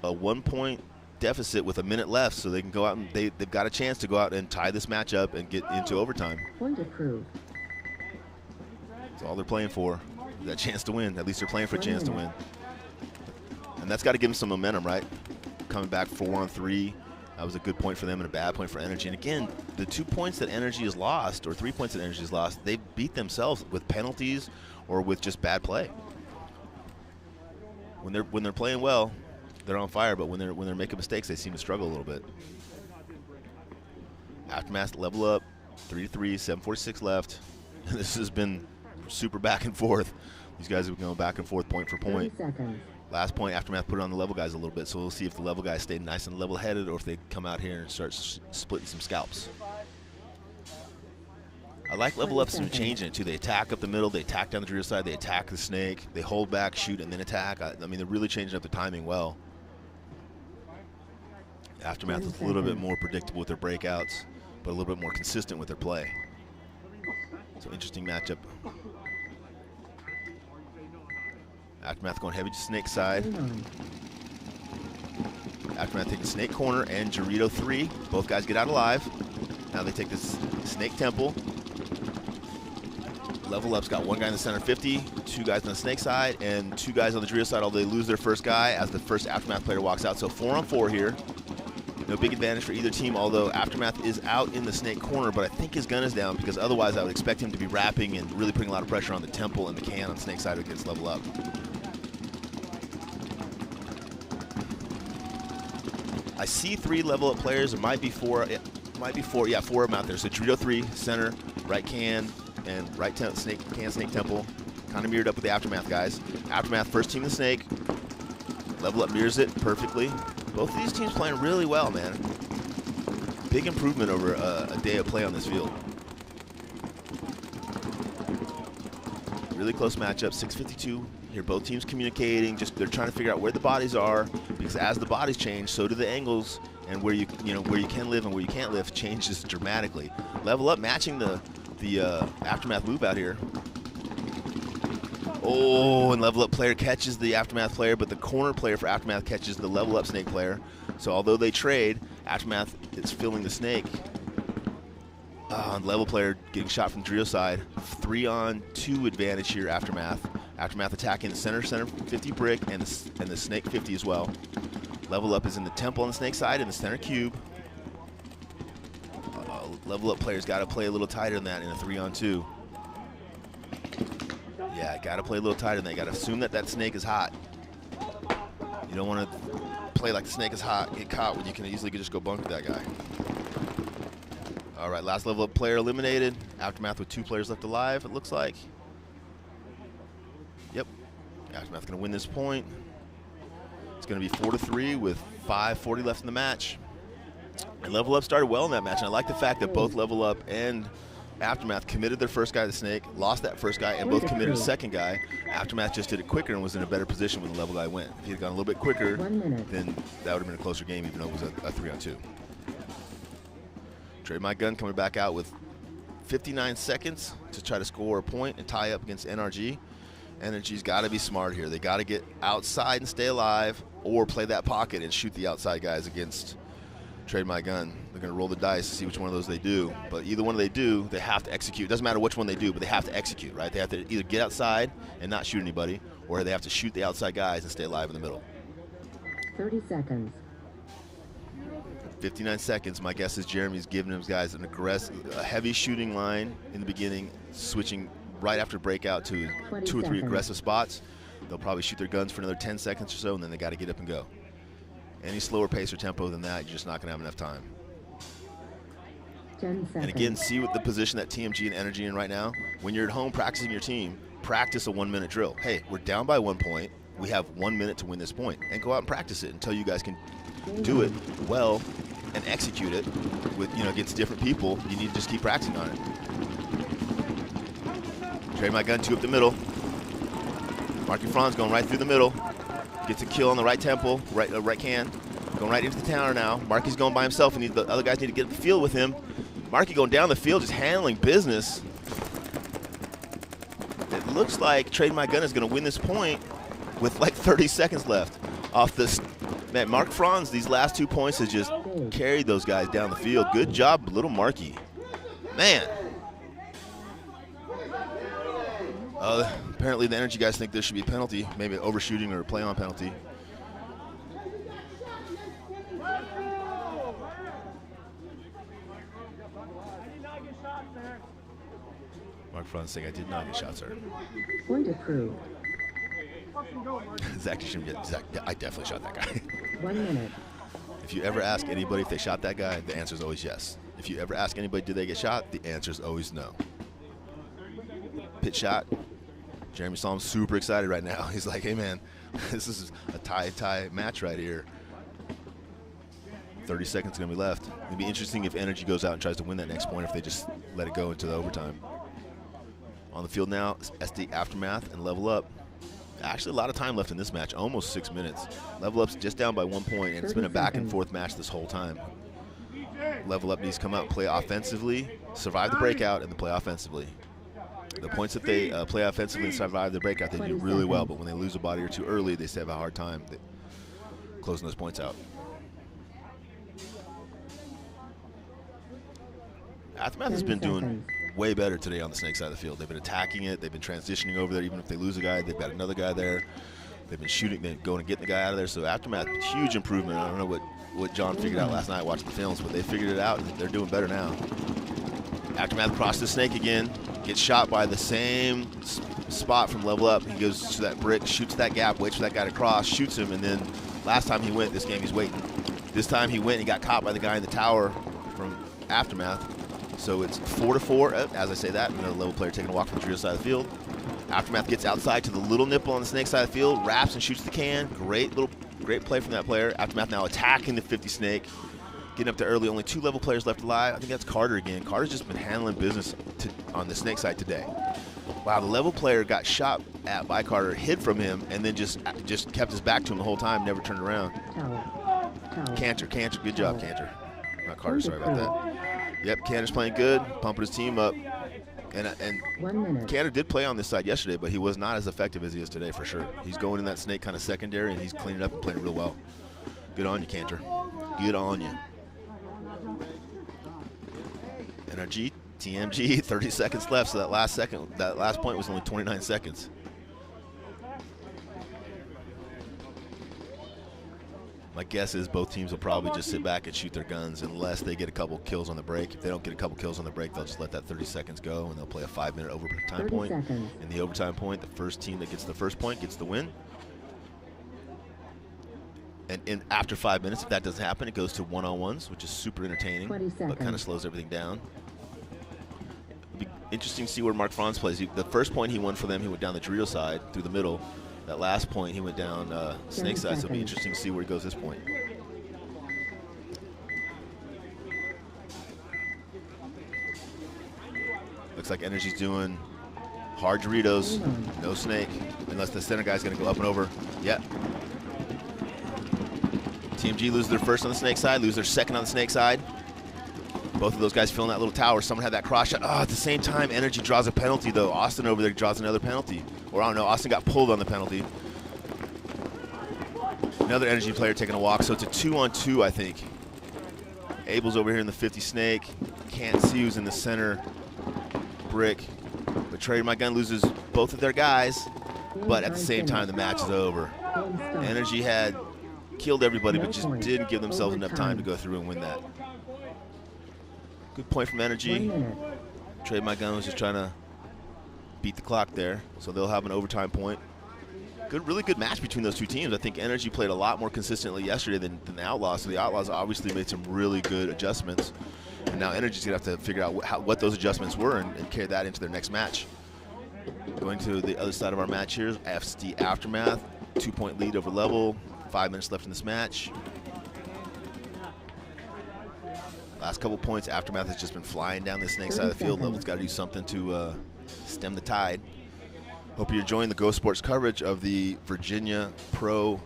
a 1-point deficit with a minute left, so they can go out and they've got a chance to go out and tie this match up and get into overtime. Point approved. That's all they're playing for, that chance to win. At least they're playing for a chance to win. And that's got to give them some momentum, right? Coming back 4-on-3. That was a good point for them and a bad point for NRG. And again, the 2 points that NRG has lost, or 3 points that NRG has lost, they beat themselves with penalties or with just bad play. When they're playing well, they're on fire, but when they're making mistakes, they seem to struggle a little bit. Aftermath level up, 3-3, 7:46 left. This has been super back and forth. These guys have been going back and forth point for point. 30 seconds. Last point, Aftermath put it on the level guys a little bit, so we'll see if the level guys stay nice and level-headed or if they come out here and start splitting some scalps. I like level ups and changing it too. They attack up the middle, they attack down the drill side, they attack the snake, they hold back, shoot, and then attack. I mean, they're really changing up the timing well. Aftermath is a little bit more predictable with their breakouts, but a little bit more consistent with their play. So interesting matchup. Aftermath going heavy to snake side. Aftermath taking snake corner and Dorito 3. Both guys get out alive. Now they take this snake temple. Level up's got one guy in the center 50, 2 guys on the snake side, and 2 guys on the Dorito side, although they lose their first guy as the first Aftermath player walks out. So 4-on-4 here. No big advantage for either team, although Aftermath is out in the snake corner, but I think his gun is down because otherwise I would expect him to be wrapping and really putting a lot of pressure on the temple and the can on the snake side against level up. I see 3 level up players. It might be 4. It might be 4. Yeah, 4 of them out there. So Dorito 3, center, right can, and right snake temple. Kind of mirrored up with the Aftermath guys. Aftermath first team the snake. Level up mirrors it perfectly. Both of these teams playing really well, man. Big improvement over a day of play on this field. Really close matchup, 6:52. Here both teams communicating, just they're trying to figure out where the bodies are, because as the bodies change, so do the angles, and where you can live and where you can't live changes dramatically. Level up matching the Aftermath move out here. Oh, and level up player catches the Aftermath player, but the corner player for Aftermath catches the level up snake player. So although they trade, Aftermath is filling the snake. Level player getting shot from Drio side. 3-on-2 advantage here, Aftermath. Aftermath attacking the center 50 brick and the snake 50 as well. Level up is in the temple on the snake side and the center cube. Level up players got to play a little tighter than that in a 3-on-2. Yeah, got to play a little tighter than that. Got to assume that snake is hot. You don't want to play like the snake is hot, get caught when you can easily just go bunker that guy. All right, last level up player eliminated. Aftermath with 2 players left alive, it looks like. Yep, Aftermath going to win this point. It's going to be 4-3 with 5:40 left in the match. And level up started well in that match, and I like the fact that both level up and Aftermath committed their first guy to snake, lost that first guy, and both committed a second guy. Aftermath just did it quicker and was in a better position when the level guy went. If he had gone a little bit quicker, then that would have been a closer game, even though it was a 3-on-2. Trade My Gun coming back out with 59 seconds to try to score a point and tie up against NRG. NRG's got to be smart here. They got to get outside and stay alive, or play that pocket and shoot the outside guys against Trade My Gun. They're going to roll the dice to see which one of those they do. But either one they do, they have to execute. It doesn't matter which one they do, but they have to execute, right? They have to either get outside and not shoot anybody, or they have to shoot the outside guys and stay alive in the middle. 30 seconds. 59 seconds. My guess is Jeremy's giving him guys a heavy shooting line in the beginning, switching right after breakout to 2 or 3 aggressive spots. They'll probably shoot their guns for another 10 seconds or so, and then they got to get up and go. Any slower pace or tempo than that, you're just not going to have enough time. 10 seconds. And again, see what the position that TMG and NRG in right now. When you're at home practicing your team, practice a 1-minute drill. Hey, we're down by 1 point. We have 1 minute to win this point, and go out and practice it until you guys can do it well and execute it with, against different people. You need to just keep practicing on it. Trade My Gun 2 up the middle. Marky Franz going right through the middle. Gets a kill on the right temple, right can. Going right into the tower now. Marky's going by himself, and the other guys need to get in the field with him. Marky going down the field, just handling business. It looks like Trade My Gun is going to win this point with like 30 seconds left off this Man, Mark Franz, these last 2 points has just carried those guys down the field. Good job, little Marky. Man. Apparently the Energy guys think there should be a penalty, maybe an overshooting or a play-on penalty. Mark Franz saying, I did not get shot, sir. Point approved. Zach, you shouldn't get Zach. I definitely shot that guy. 1 minute. If you ever ask anybody if they shot that guy, the answer is always yes. If you ever ask anybody, did they get shot, the answer is always no. Pit shot. Jeremy Solom's super excited right now. He's like, hey man, this is a tie match right here. 30 seconds gonna be left. It'd be interesting if Energy goes out and tries to win that next point, if they just let it go into the overtime. On the field now, SD Aftermath and Level Up. Actually, a lot of time left in this match, almost 6 minutes. Level Up's just down by 1 point, and it's been a back and forth match this whole time. Level Up needs to come out and play offensively, survive the breakout, and then play offensively. The points that they play offensively and survive the breakout, they do really well, but when they lose a body or two early, they still have a hard time closing those points out. Aftermath has been doing way better today on the snake side of the field. They've been attacking it. They've been transitioning over there. Even if they lose a guy, they've got another guy there. They've been shooting, they're going and getting the guy out of there. So Aftermath, huge improvement. I don't know what John figured out last night watching the films, but they figured it out, and they're doing better now. Aftermath crosses the snake again, gets shot by the same spot from Level Up. He goes to that brick, shoots that gap, waits for that guy to cross, shoots him, and then last time he went, this game he's waiting. This time he went and got caught by the guy in the tower from Aftermath. So it's 4-4, as I say that, another Level player taking a walk from the rear side of the field. Aftermath gets outside to the little nipple on the snake side of the field, wraps and shoots the can. Great play from that player. Aftermath now attacking the 50 snake, getting up to early. Only 2 Level players left alive. I think that's Carter again. Carter's just been handling business on the snake side today. Wow, the Level player got shot at by Carter, hid from him, and then just kept his back to him the whole time, never turned around. Cantor, good job, Cantor. Not Carter, sorry about that. Yep, Cantor's playing good, pumping his team up. And 1 minute. Cantor did play on this side yesterday, but he was not as effective as he is today for sure. He's going in that snake kind of secondary, and he's cleaning up and playing real well. Good on you, Cantor. Good on you. NRG, TMG, 30 seconds left, so that last point was only 29 seconds. My guess is both teams will probably just sit back and shoot their guns unless they get a couple kills on the break. If they don't get a couple kills on the break, they'll just let that 30 seconds go, and they'll play a 5-minute overtime point. In the overtime point, the first team that gets the first point gets the win. And after 5 minutes, if that doesn't happen, it goes to one-on-ones, which is super entertaining, but kind of slows everything down. It'll be interesting to see where Mark Franz plays. The first point he won for them, he went down the Dorito side through the middle. That last point, he went down snake side, so it'll be interesting to see where he goes this point. Looks like Energy's doing hard Doritos, no snake, unless the center guy's going to go up and over. Yep. TMG lose their first on the snake side, lose their second on the snake side. Both of those guys filling that little tower. Someone had that cross shot. Oh, at the same time, Energy draws a penalty, though. Austin over there draws another penalty. Or I don't know, Austin got pulled on the penalty. Another Energy player taking a walk, so it's a 2-on-2, I think. Abel's over here in the 50 snake. Can't see who's in the center brick. Betrayed My Gun loses both of their guys, but at the same time, the match is over. Energy had killed everybody, but just didn't give themselves enough time to go through and win that. Good point from Energy. Trade My Gun was just trying to beat the clock there, so they'll have an overtime point. Really good match between those two teams. I think Energy played a lot more consistently yesterday than the Outlaws, so the Outlaws obviously made some really good adjustments. And now Energy's going to have to figure out what those adjustments were and carry that into their next match. Going to the other side of our match here, FSD Aftermath, 2-point lead over Level, 5 minutes left in this match. Last couple points, Aftermath has just been flying down the snake side of the field. Level's got to do something to stem the tide. Hope you're enjoying the Go Sports coverage of the Virginia Pro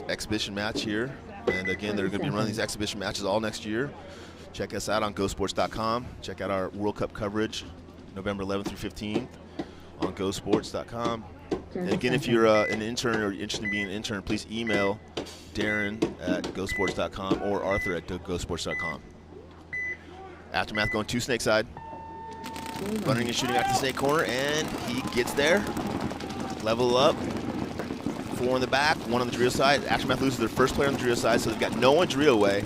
Exhibition match here. And again, they're going to be running these exhibition matches all next year. Check us out on GoSports.com. Check out our World Cup coverage November 11th through 15th on GoSports.com. And again, if you're an intern or interested in being an intern, please email Darren at gosports.com or Arthur at gosports.com. Aftermath going to snake side. Running and shooting out the snake corner, and he gets there. Level up. 4 in the back, 1 on the Dorito side. Aftermath loses their first player on the Dorito side, so they've got no one Dorito away.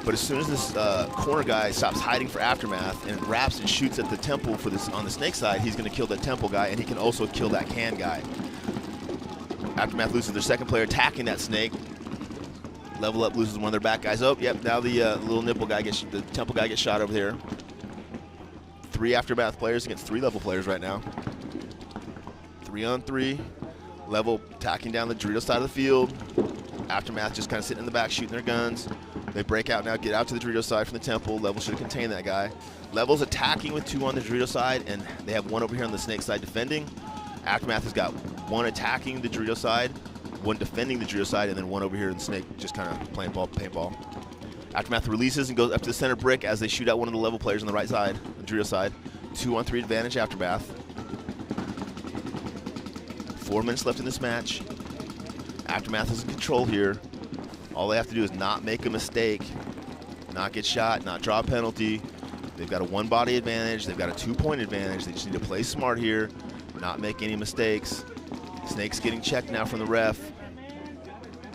But as soon as this corner guy stops hiding for Aftermath and wraps and shoots at the temple for this on the snake side, he's going to kill that temple guy, and he can also kill that can guy. Aftermath loses their second player attacking that snake. Level up loses one of their back guys. Oh, yep, now the little nipple guy the temple guy gets shot over here. 3 Aftermath players against 3 level players right now. 3 on 3. Level attacking down the Dorito side of the field. Aftermath just kind of sitting in the back shooting their guns. They break out now, get out to the Dorito side from the temple. Level should have contained that guy. Level's attacking with 2 on the Dorito side, and they have 1 over here on the snake side defending. Aftermath has got 1 attacking the Dorito side, 1 defending the Dorito side, and then 1 over here in the snake just kind of playing paintball. Aftermath releases and goes up to the center brick as they shoot out one of the level players on the right side, the Dorito side. 2 on 3 advantage Aftermath. 4 minutes left in this match. Aftermath is in control here. All they have to do is not make a mistake, not get shot, not draw a penalty. They've got a 1 body advantage. They've got a 2-point advantage. They just need to play smart here, not make any mistakes. Snake's getting checked now from the ref.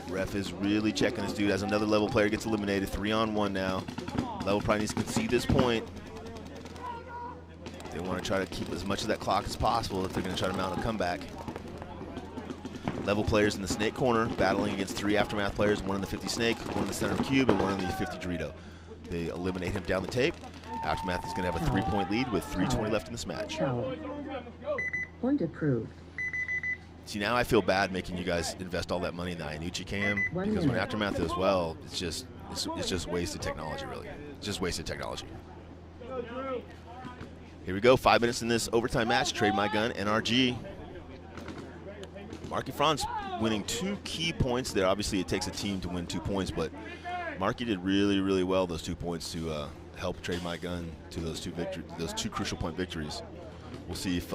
Ref is really checking this dude as another level player gets eliminated. 3 on 1 now. Level probably needs to concede this point. They want to try to keep as much of that clock as possible if they're going to try to mount a comeback. Level players in the snake corner battling against 3 Aftermath players, 1 in the 50 snake, 1 in the center cube, and 1 in the 50 Dorito. They eliminate him down the tape. Aftermath is going to have a 3-point lead with 3:20 left in this match. Point approved. See, now I feel bad making you guys invest all that money in the Inuchi cam, because when Aftermath does well, it's just wasted technology, really. It's just wasted technology. Here we go, 5 minutes in this overtime match. Trade My Gun, NRG. Marky Franz winning 2 key points there. Obviously, it takes a team to win 2 points, but Marky did really, really well those 2 points to help Trade My Gun to those 2 crucial point victories. We'll see if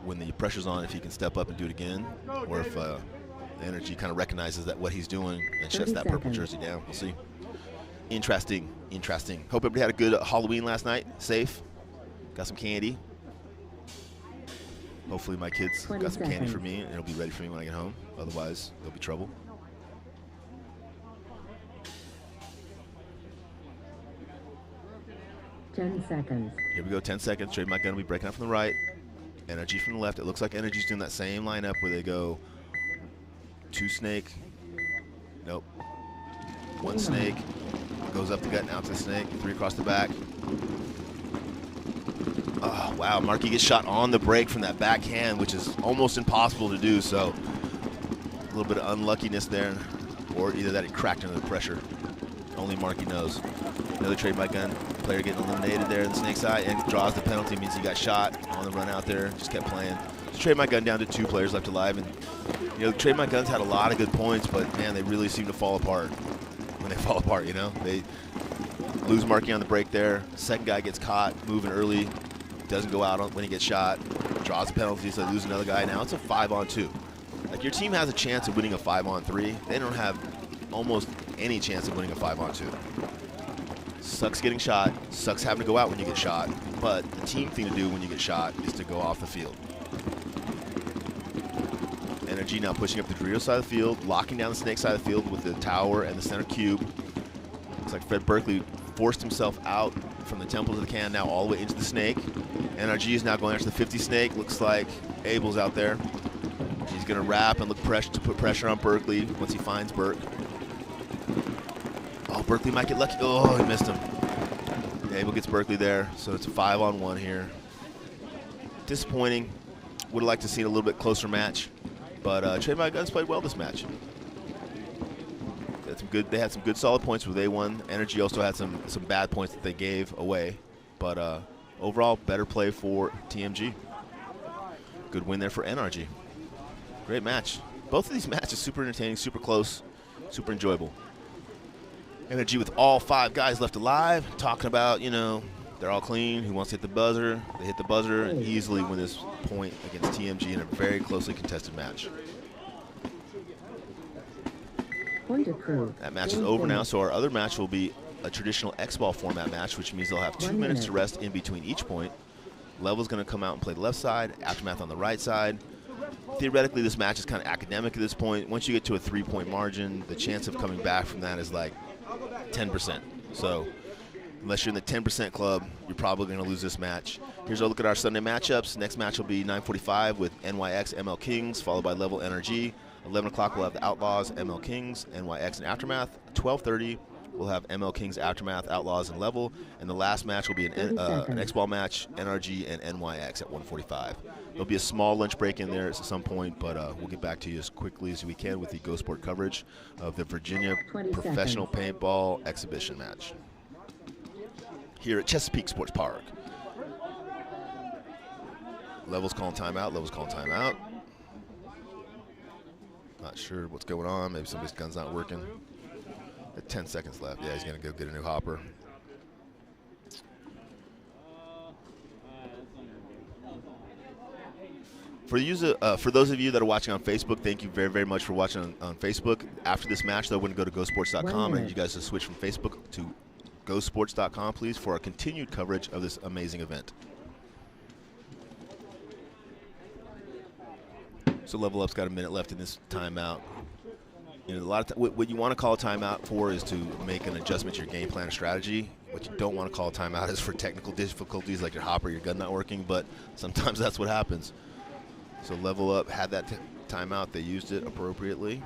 when the pressure's on, if he can step up and do it again, or if the Energy kind of recognizes that what he's doing and shuts that purple jersey down. We'll see. Interesting, interesting. Hope everybody had a good Halloween last night. Safe. Got some candy. Hopefully my kids got some candy for me, and it'll be ready for me when I get home. Otherwise, there'll be trouble. Ten seconds. Here we go, 10 seconds. Trade My Gun will be breaking up from the right. Energy from the left. It looks like Energy's doing that same lineup where they go 2 snake. Nope. 1 snake. Goes up the gut and out to the snake. 3 across the back. Oh, wow. Marky gets shot on the break from that backhand, which is almost impossible to do. So a little bit of unluckiness there. Or either that he cracked under the pressure. Only Marky knows. Another Trade My Gun player getting eliminated there in the snake side and draws the penalty, means he got shot on the run out there. Just kept playing. So Trade My Gun down to 2 players left alive. And, you know, Trade My Gun's had a lot of good points, but, man, they really seem to fall apart when they fall apart, you know. They lose Marky on the break there. Second guy gets caught moving early. Doesn't go out when he gets shot. Draws a penalty, so they lose another guy. Now it's a 5-on-2. Like, your team has a chance of winning a 5-on-3. They don't have almost any chance of winning a 5-on-2. Sucks getting shot. Sucks having to go out when you get shot. But the team thing to do when you get shot is to go off the field. Energy now pushing up the Dorito side of the field, locking down the snake side of the field with the tower and the center cube. Looks like Fred Berkeley forced himself out from the temple to the can, now all the way into the snake. NRG is now going after the 50 snake. Looks like Abel's out there. He's going to wrap and look to put pressure on Berkeley once he finds Burke. Oh, Berkeley might get lucky. Oh, he missed him. Abel gets Berkeley there, so it's a 5-on-1 here. Disappointing. Would have liked to see a little bit closer match, but Trade My Guns played well this match. They had some good solid points where they won. Energy also had some bad points that they gave away, but overall better play for TMG. Good win there for NRG. Great match. Both of these matches super entertaining, super close, super enjoyable. Energy with all 5 guys left alive, talking about, you know, They're all clean. Who wants to hit the buzzer? They hit the buzzer and easily win this point against TMG in a very closely contested match. Point approved. That match is over now, so our other match will be a traditional X-ball format match, which means they'll have 2 minutes to rest in between each point. Level's going to come out and play the left side, Aftermath on the right side. Theoretically, this match is kind of academic at this point. Once you get to a 3-point margin, the chance of coming back from that is like 10%. So unless you're in the 10% club, you're probably going to lose this match. Here's a look at our Sunday matchups. Next match will be 9:45 with NYX ML Kings, followed by Level NRG. 11 o'clock we'll have the Outlaws, ML Kings, NYX, and Aftermath. 12:30 we'll have ML Kings, Aftermath, Outlaws, and Level. And the last match will be an X-Ball match, NRG and NYX at 1:45. There'll be a small lunch break in there at some point, but we'll get back to you as quickly as we can with the Go Sport coverage of the Virginia Professional Paintball Exhibition match here at Chesapeake Sports Park. Level's calling timeout. Level's calling timeout. Not sure what's going on. Maybe somebody's gun's not working. 10 seconds left. Yeah, he's going to go get a new hopper. For those of you that are watching on Facebook, thank you very, very much for watching on Facebook. After this match, though, we're going to go to GoSports.com, and you guys will switch from Facebook to GoSports.com, please, for our continued coverage of this amazing event. So Level Up's got a minute left in this timeout. You know, a lot of what you want to call a timeout for is to make an adjustment to your game plan or strategy. What you don't want to call a timeout is for technical difficulties like your hopper, your gun not working, but sometimes that's what happens. So Level Up had that timeout. They used it appropriately.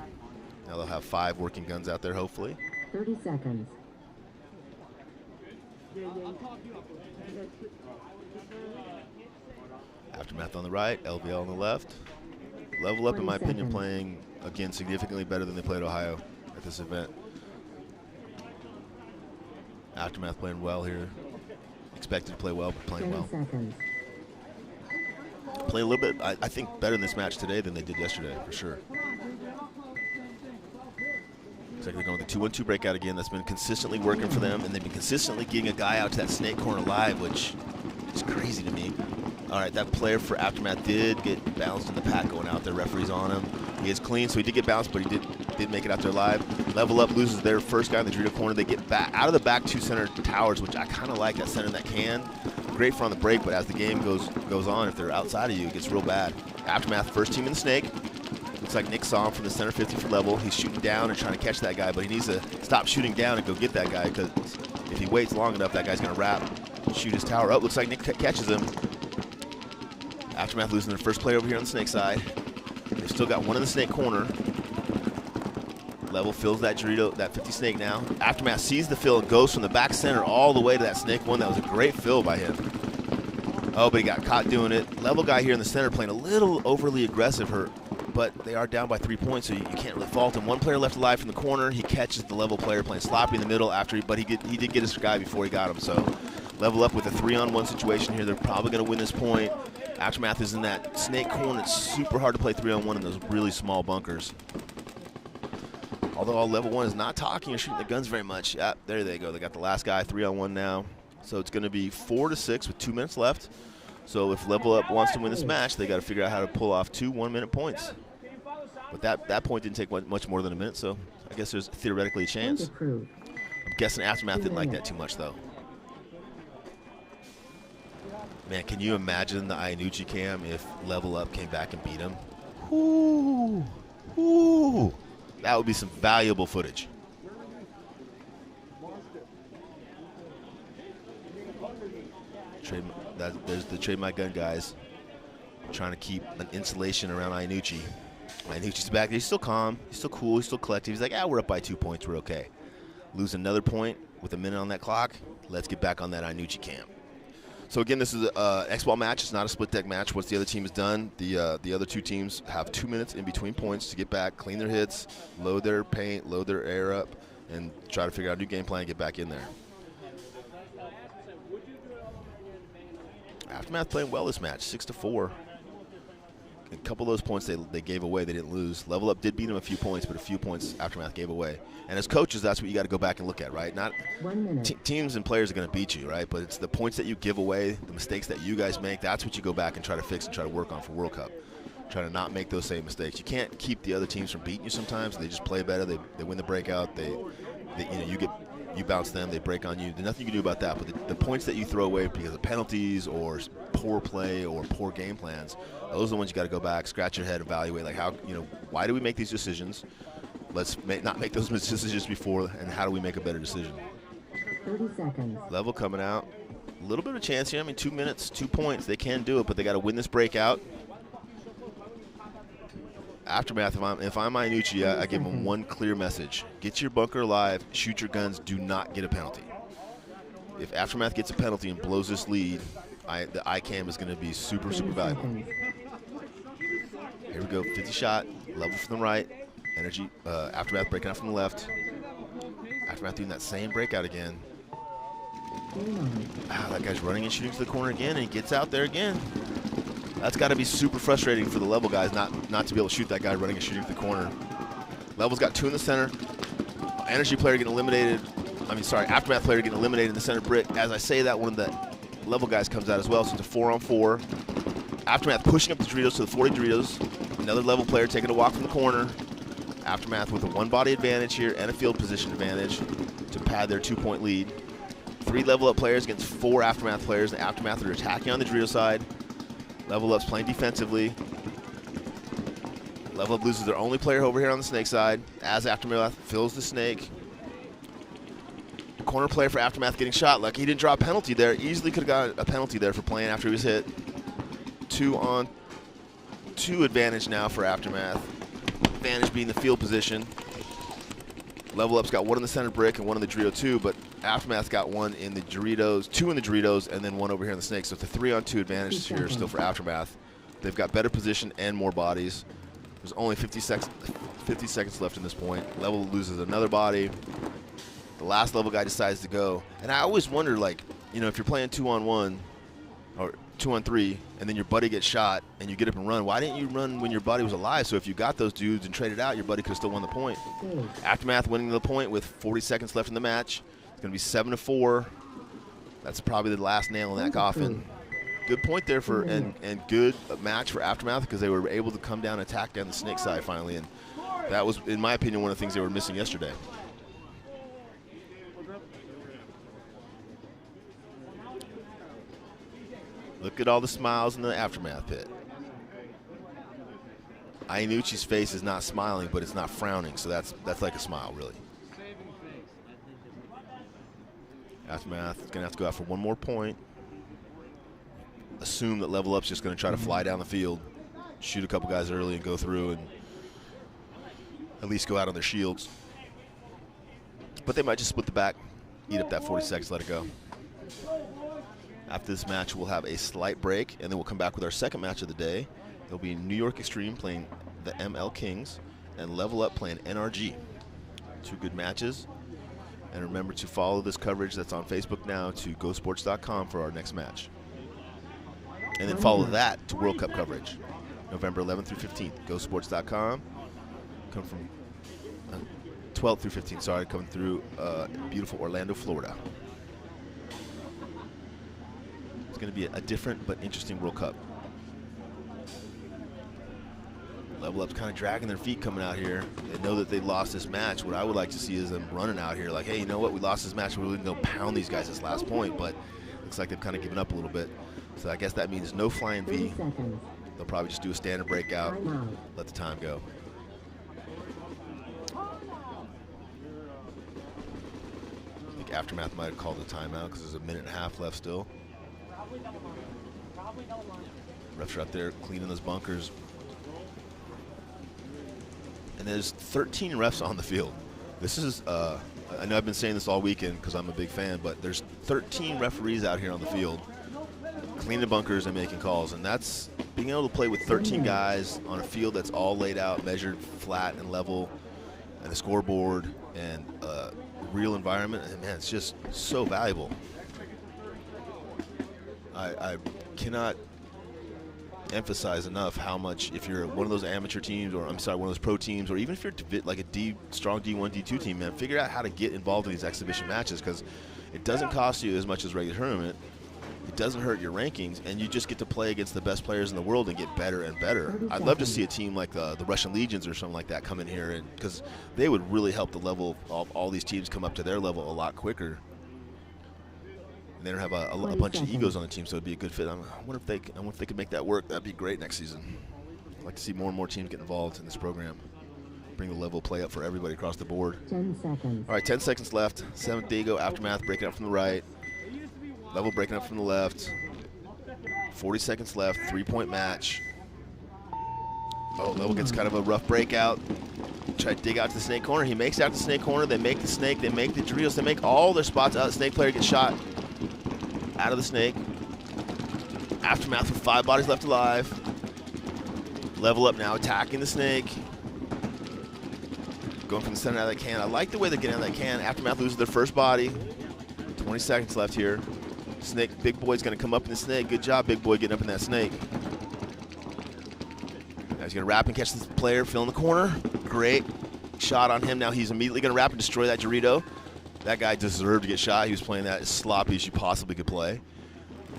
Now they'll have 5 working guns out there, hopefully. 30 seconds. Aftermath on the right, LVL on the left. Level Up, in my opinion, playing, again, significantly better than they played Ohio at this event. Aftermath playing well here. Expected to play well, but playing well. Seconds. Playing a little bit, I think, better in this match today than they did yesterday, for sure. Looks like they're going with the 2-1-2 breakout again. That's been consistently working for them, and they've been consistently getting a guy out to that snake corner live, which is crazy to me. All right, that player for Aftermath did get bounced in the pack going out there. Referee's on him. He is clean, so he did get bounced, but he did make it out there live. Level Up loses their first guy in the Dorito corner. They get back out of the back 2 center towers, which I kind of like, that center that can. Great for on the break, but as the game goes on, if they're outside of you, it gets real bad. Aftermath, first team in the snake. Looks like Nick saw him from the center 50 for Level. He's shooting down and trying to catch that guy, but he needs to stop shooting down and go get that guy, because if he waits long enough, that guy's going to wrap, shoot his tower up. Looks like Nick catches him. Aftermath losing their first player over here on the snake side. They've still got one in the snake corner. Level fills that Dorito, that 50 snake now. Aftermath sees the fill and goes from the back center all the way to that snake one. That was a great fill by him. Oh, but he got caught doing it. Level guy here in the center playing a little overly aggressive, but they are down by 3 points, so you can't really fault him. One player left alive from the corner. He catches the Level player playing sloppy in the middle but he did get his guy before he got him. So Level Up with a 3-on-1 situation here. They're probably going to win this point. Aftermath is in that snake corner. It's super hard to play 3-on-1 in those really small bunkers. Although Level 1 is not talking or shooting the guns very much. Yeah, there they go. They got the last guy, 3-on-1 now. So it's going to be 4-6 with 2 minutes left. So if Level Up wants to win this match, they got to figure out how to pull off 2 one-minute points. But that point didn't take much more than a minute, so I guess there's theoretically a chance. I'm guessing Aftermath didn't like that too much, though. Man, can you imagine the Iannucci cam if Level Up came back and beat him? Ooh, ooh. That would be some valuable footage. There's the Trade My Gun guys trying to keep an insulation around Iannucci. Iannucci's back there. He's still calm. He's still cool. He's still collective. He's like, we're up by 2 points. We're okay. Lose another point with a minute on that clock. Let's get back on that Iannucci cam. So again, this is an X-Ball match. It's not a split deck match. Once the other team is done, the other 2 teams have 2 minutes in between points to get back, clean their hits, load their paint, load their air up, and try to figure out a new game plan and get back in there. Aftermath playing well this match, 6-4. A couple of those points they gave away, they didn't lose. Level Up did beat them a few points, but a few points Aftermath gave away. And as coaches, that's what you got to go back and look at, right? Not 1 minute. teams and players are going to beat you, right? But it's the points that you give away, the mistakes that you guys make. That's what you go back and try to fix and try to work on for World Cup. Try to not make those same mistakes. You can't keep the other teams from beating you sometimes. They just play better. They win the breakout. You bounce them. They break on you. There's nothing you can do about that. But the points that you throw away because of penalties or poor play or poor game plans, those are the ones you got to go back, scratch your head, evaluate. Like why do we make these decisions? Let's not make those decisions before. And how do we make a better decision? 30 seconds. Level coming out. A little bit of a chance here. I mean, 2 minutes, 2 points. They can do it, but they got to win this breakout. Aftermath, if I'm Iannucci, I give them one clear message. Get your bunker alive, shoot your guns, do not get a penalty. If Aftermath gets a penalty and blows this lead, the ICAM is going to be super valuable. Here we go, 50 shot, level from the right. NRG, Aftermath breaking out from the left. Aftermath doing that same breakout again. That guy's running and shooting to the corner again, and he gets out there again. That's got to be super frustrating for the Level guys not to be able to shoot that guy running and shooting to the corner. Level's got 2 in the center. NRG player getting eliminated. Aftermath player getting eliminated in the center brick. As I say that, one of the Level guys comes out as well, so it's a 4-on-4. Aftermath pushing up the Doritos to the 40 Doritos. Another Level player taking a walk from the corner. Aftermath with a 1-body advantage here and a field position advantage to pad their 2-point lead. 3 Level Up players against 4 Aftermath players. The Aftermath are attacking on the Dorito side. Level Up's playing defensively. Level Up loses their only player over here on the snake side as Aftermath fills the snake. Corner player for Aftermath getting shot. Lucky he didn't draw a penalty there. Easily could have got a penalty there for playing after he was hit. 2-on-2 advantage now for Aftermath. Advantage being the field position. Level Up's got 1 in the center brick and 1 in the Dorito 2, but Aftermath's got 1 in the Doritos, 2 in the Doritos, and then 1 over here in the snake. So it's a 3-on-2 advantage here still for Aftermath. They've got better position and more bodies. There's only 50 seconds left in this point. Level loses another body. The last Level guy decides to go. And I always wonder, if you're playing 2-on-1 or 2-on-3, and then your buddy gets shot and you get up and run, why didn't you run when your buddy was alive? So if you got those dudes and traded out, your buddy could have still won the point. Aftermath winning the point with 40 seconds left in the match. It's going to be 7-4. That's probably the last nail in that coffin. Good point there and good match for Aftermath because they were able to come down and attack down the snake side finally. And that was, in my opinion, one of the things they were missing yesterday. Look at all the smiles in the Aftermath pit. Iannucci's face is not smiling, but it's not frowning, so that's like a smile, really. Aftermath is going to have to go out for 1 more point. Assume that Level Up's just going to try to fly down the field, shoot a couple guys early and go through and at least go out on their shields. But they might just split the back, eat up that 40 seconds, let it go. After this match, we'll have a slight break, and then we'll come back with our second match of the day. It'll be New York Xtreme playing the ML Kings and Level Up playing NRG. 2 good matches. And remember to follow this coverage that's on Facebook now to GoSports.com for our next match. And then follow that to World Cup coverage, November 11th through 15th. GoSports.com. Come from 12th through 15th, sorry, coming through beautiful Orlando, Florida. It's going to be a different but interesting World Cup. Level Up's kind of dragging their feet coming out here. They know that they lost this match. What I would like to see is them running out here like, hey, you know what? We lost this match. We're really going to pound these guys this last point, but looks like they've kind of given up a little bit. So I guess that means no flying V. They'll probably just do a standard breakout, let the time go. I think Aftermath might have called a timeout because there's a 1.5 left still. Refs are out there cleaning those bunkers. And there's 13 refs on the field. This is, I know I've been saying this all weekend because I'm a big fan, but there's 13 referees out here on the field cleaning bunkers and making calls. And that's being able to play with 13 guys on a field that's all laid out, measured, flat, and level, and a scoreboard, and a real environment. And, man, it's just so valuable. I cannot emphasize enough how much, if you're one of those amateur teams, or I'm sorry, one of those pro teams, or even if you're like a strong D1, D2 team, man, figure out how to get involved in these exhibition matches, because it doesn't cost you as much as regular tournament. It doesn't hurt your rankings, and you just get to play against the best players in the world and get better and better. I'd love to see a team like the Russian Legions or something like that come in here, because they would really help the level of all these teams come up to their level a lot quicker. And they don't have a bunch of egos on the team, so it'd be a good fit. I wonder if they could make that work. That'd be great next season. I'd like to see more and more teams get involved in this program. Bring the level of play up for everybody across the board. 10 seconds. All right, 10 seconds left. Seventh Dago, Aftermath breaking up from the right. Level breaking up from the left. 40 seconds left, 3-point match. Oh, Level gets kind of a rough breakout. Try to dig out to the snake corner. He makes it out to the snake corner. They make the snake. They make the Doritos. They make all their spots out. The snake player gets shot out of the snake. Aftermath with 5 bodies left alive. Level up now, attacking the snake. Going from the center out of that can. I like the way they're getting out of that can. Aftermath loses their first body. 20 seconds left here. Snake, Big Boy's gonna come up in the snake. Good job, Big Boy, getting up in that snake. Now he's gonna wrap and catch this player, fill in the corner. Great shot on him. Now he's immediately gonna wrap and destroy that Dorito. That guy deserved to get shot. He was playing that as sloppy as you possibly could play.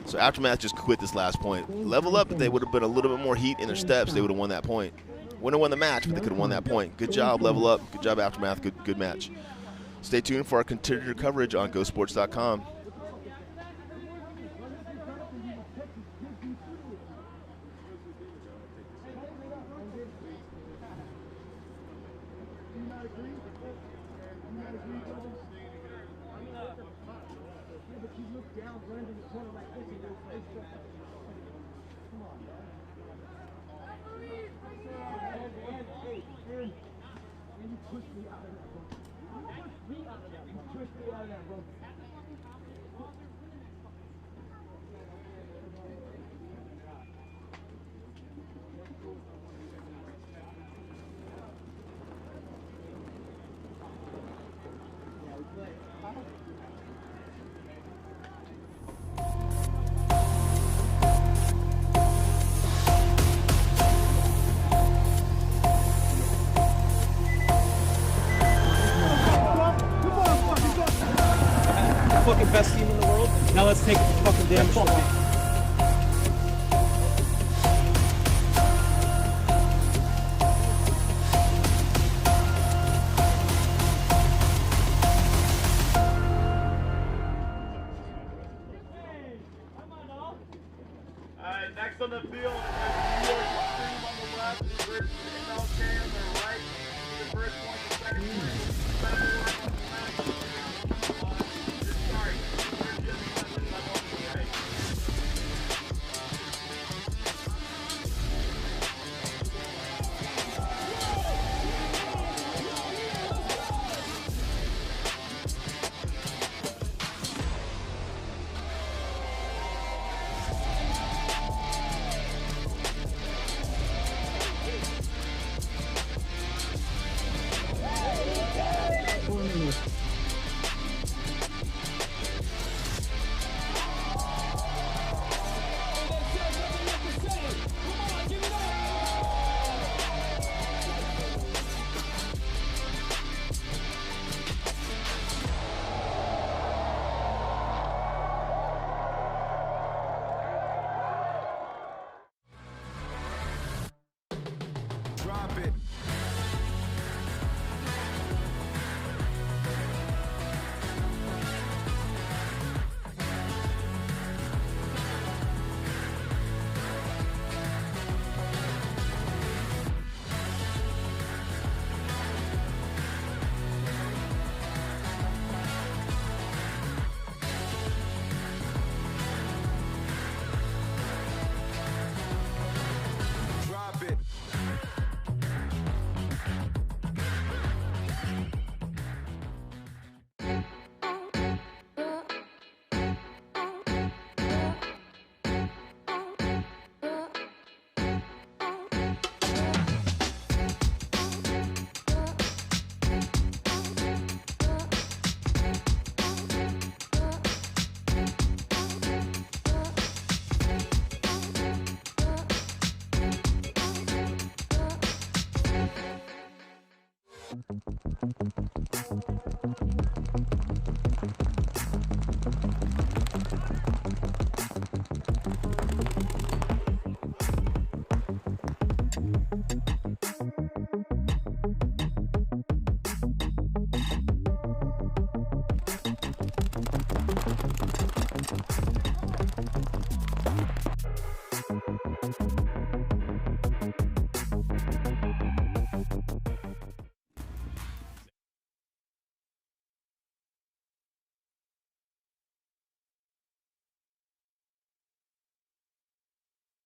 So Aftermath just quit this last point. Level up, if they would have been a little bit more heat in their steps, they would have won that point. Wouldn't have won the match, but they could have won that point. Good job, Level up. Good job, Aftermath. Good match. Stay tuned for our continued coverage on GoSports.com. Fucking best team in the world. Now let's take it to fucking damn trophy. Alright, next on the field, New York Extreme on the left, Virginia Pro Paintball on the right. The first point, the second point,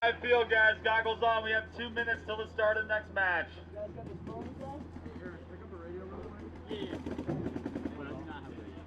I feel, guys, goggles on. We have 2 minutes till the start of the next match. You guys got this phone, guys? Here, pick up the radio real quick. Yeah. But I do not have radio.